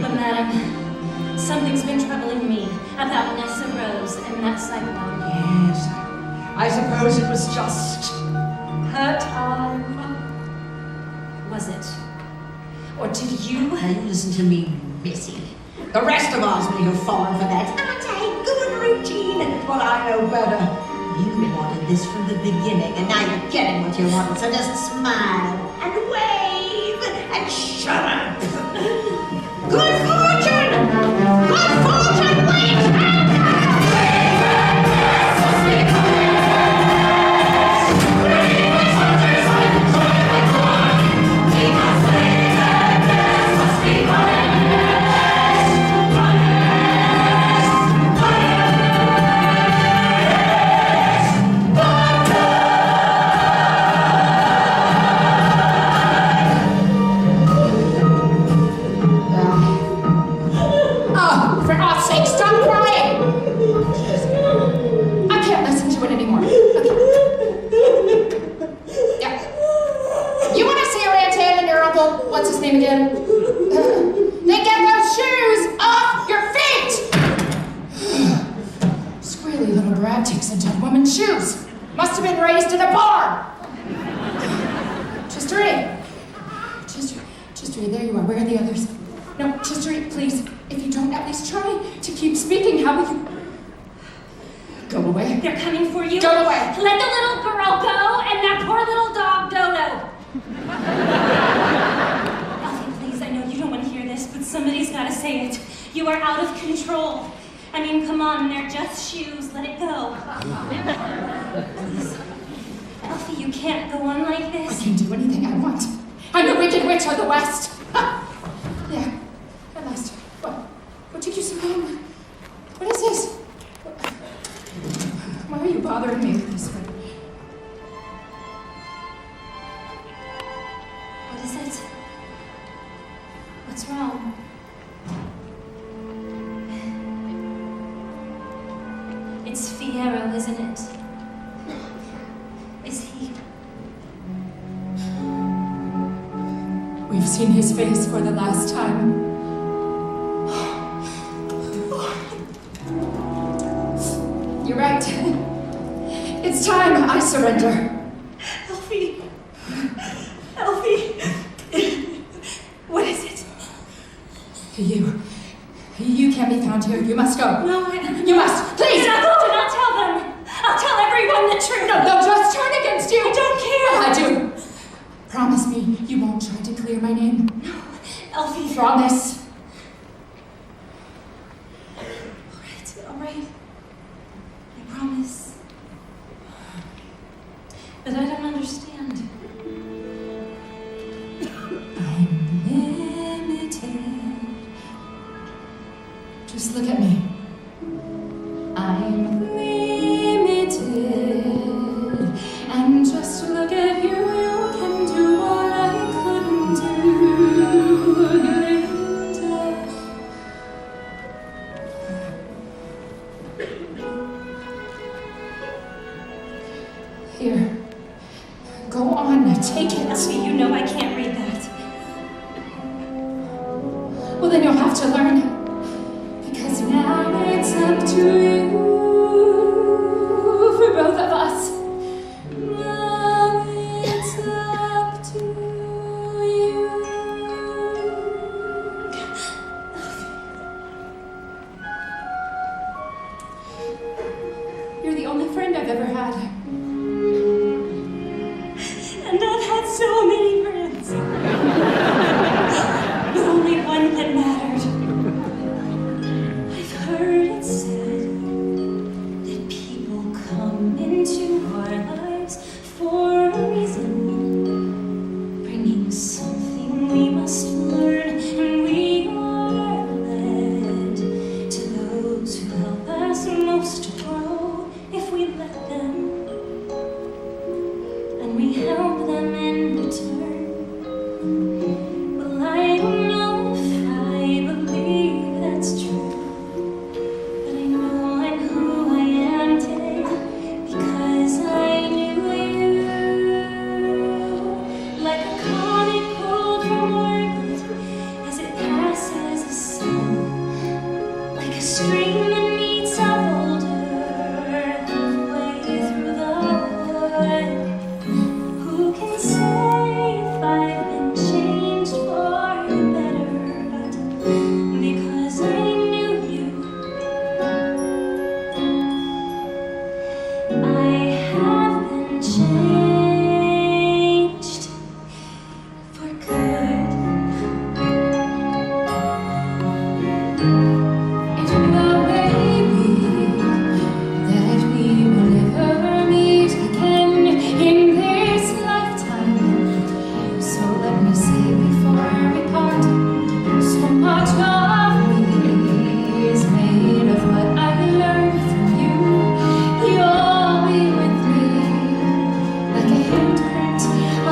But madam, something's been troubling me about Nessa Rose and that sidewalk. Yes, I suppose it was just her time. Was it? Or did you? Now you listen to me, Missy. The rest of us may have fallen for that anti-good routine, but I know better. You wanted this from the beginning, and now you're getting what you wanted, so just smile and wave and shut up. Good fortune! Good fortune waits! What's his name again? Then get those shoes off your feet! Squealy little brat takes a dead woman's shoes. Must have been raised in a barn. Chistery, there you are. Where are the others? No, Chistery, please. If you don't at least try to keep speaking, how will you? Go away. They're coming for you. Go away. Let the little girl go and that poor little dog Dodo. Elfie, please, I know you don't want to hear this, but somebody's got to say it. You are out of control. I mean, come on, they're just shoes. Let it go. Please. Elfie, you can't go on like I this. can do anything I want. I'm the Wicked Witch of the West. Yeah, at last. What took you so long? What is this? Why are you bothering me with this one? What is it? What's wrong? It's Fiyero, isn't it? Is he? We've seen his face for the last time. You're right. It's time I surrender. Elfie! Elfie! What is it? You can't be found here. You must go. No, You must. Please! Do not tell them! I'll tell everyone the truth! No, they'll just turn against you. I don't care! I do. Promise me you won't try to clear my name. No, Elfie. Promise. All right. I promise. But I don't understand. I'm limited. Just look at me. I'm limited. And just look at you. You can do what I couldn't do. Glinda. Here. Go on, take it. Elfie, you know I can't read that. Well, then you'll have to learn. Because now it's up to you. For both of us. Now it's up to you. You're the only friend I've ever had. And I've had so many friends. But only one that mattered. I've heard it said that people come into our lives for a reason, bringing something we must learn, and we are led to those who help us most grow if we let them. And we help them in return. Well, I don't know if I believe that's true, but I know I'm who I am today because I knew you. I've been changed for the better, but because I knew you, I have been changed for good. It may be that we will never meet again in this lifetime. So let me say before we part, so much of me is made of what I learned from you. You'll be with me like a handprint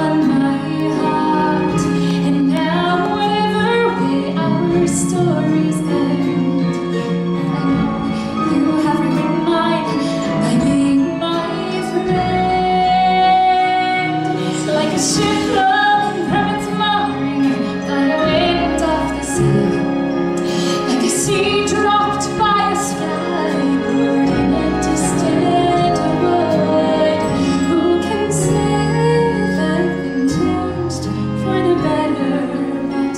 on my heart. And now whatever way our stories end, I know you have written mine by being my friend. Like a ship floating from its mooring by the wind of the sea, like a seed dropped by a sky bird in a distant wood. Who can say if I've been changed for the better? But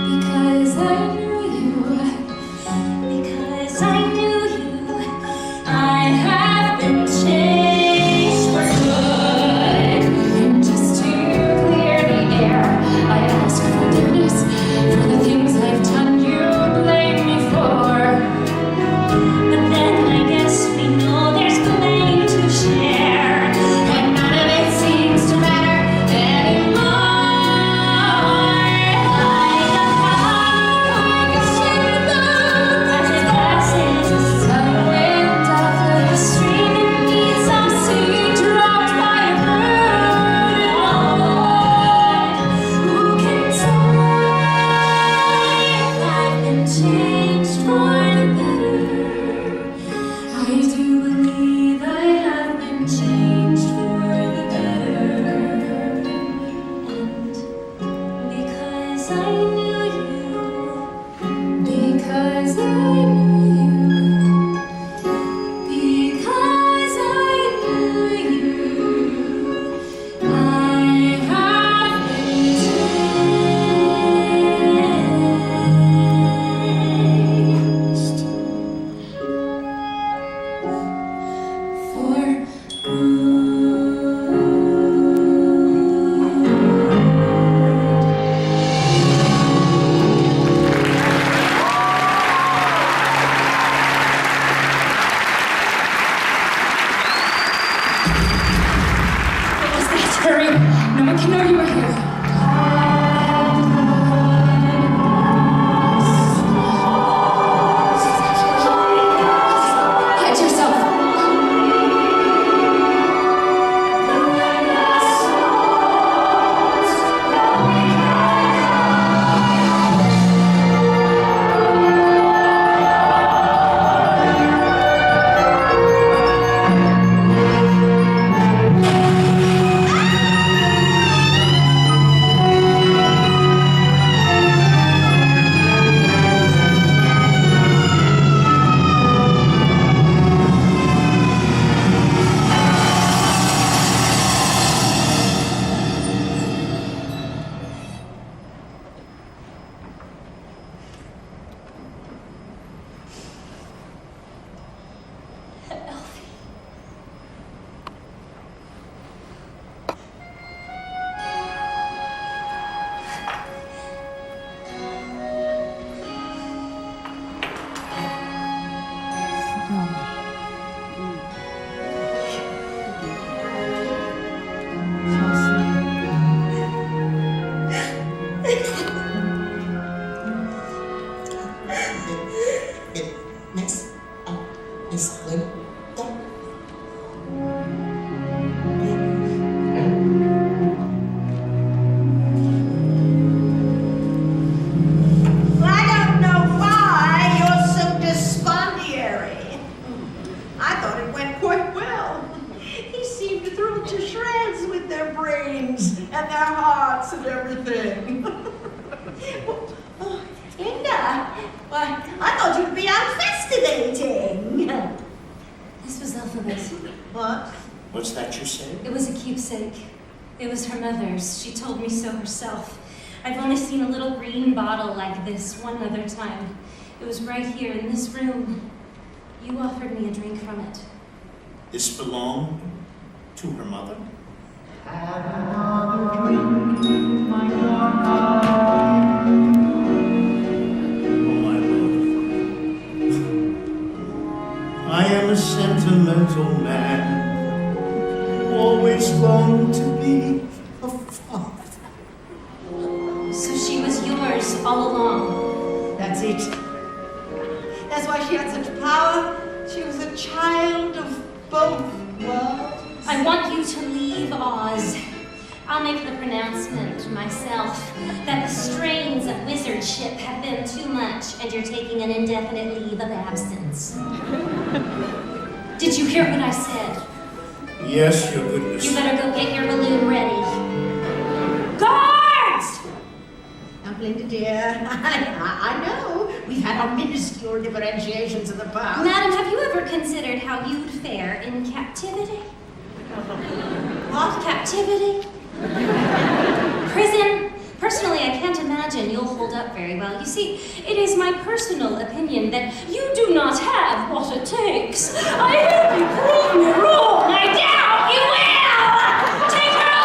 because I knew you, Because I knew you, I have been changed for good. and just to clear the air, I ask forgiveness for the things I've done you blame me for. But then I guess we know there's blame to share, And none of it seems to matter anymore. Like a as it passes, wind of a stream that needs some seed dropped by a bird. Who can say if I've been changed for the better? I do believe I have been changed for the better. And because I knew you, Because I knew you. Because I knew you. I have been changed for What was that? Hurry! No one can know you were here. Hide yourself. Miss Linda. I don't know why you're so despondiary. I thought it went quite well. He seemed thrilled to shreds with their brains and their hearts and everything. Linda, why, I thought you'd be out festivating. This was Alphabet. What? What's that you say? It was a keepsake. It was her mother's. She told me so herself. I've only seen a little green bottle like this one other time. It was right here in this room. You offered me a drink from it. This belonged to her mother? Have another drink, my dark eye. Oh, my love. I am a sentimental man, who always longed to be a father. So she was yours all along. That's it. That's why she had such power. She was a child of both worlds. I want you to leave Oz. I'll make the pronouncement myself that the strains of wizardship have been too much and you're taking an indefinite leave of absence. Did you hear what I said? Yes, your goodness. You better go get your balloon ready. Guards! Now, Glinda dear, I know we've had our minuscule differentiations in the past. Madam, have you ever considered how you'd fare in captivity? What? Captivity? Prison? Personally, I can't imagine you'll hold up very well. You see, it is my personal opinion that you do not have what it takes. I hope you prove me wrong. I doubt you will! Take her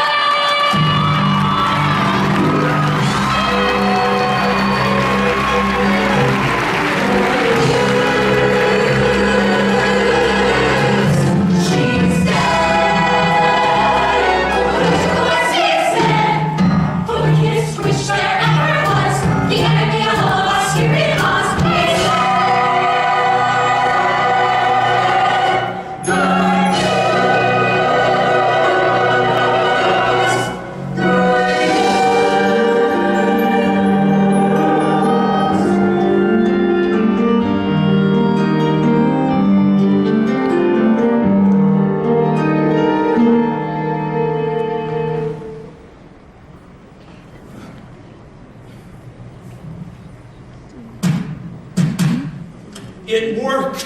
It worked!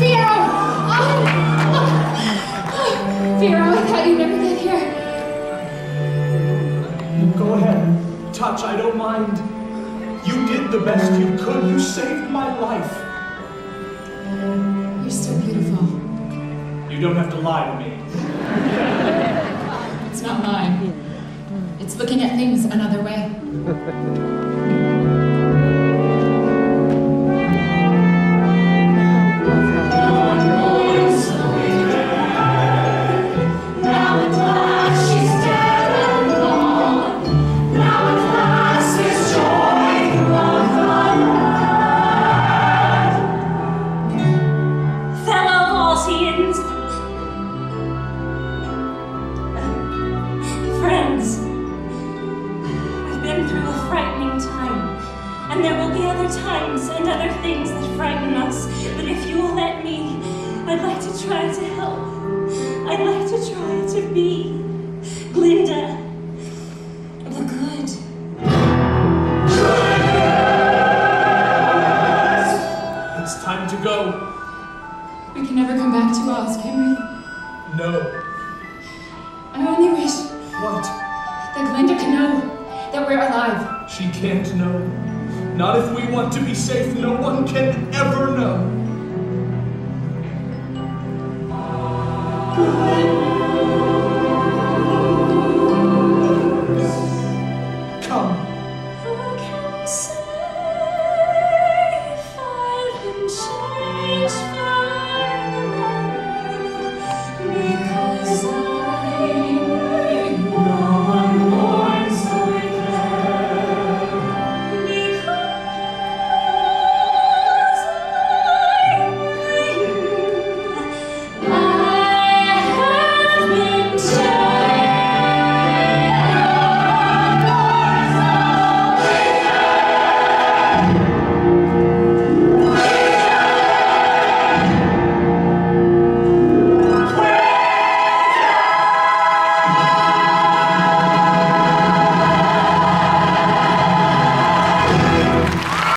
Firo! Firo, I thought you'd never get here. Go ahead. Touch, I don't mind. You did the best you could. You saved my life. You're so beautiful. You don't have to lie to me. It's not mine. It's looking at things another way. Not if we want to be safe. No one can ever know.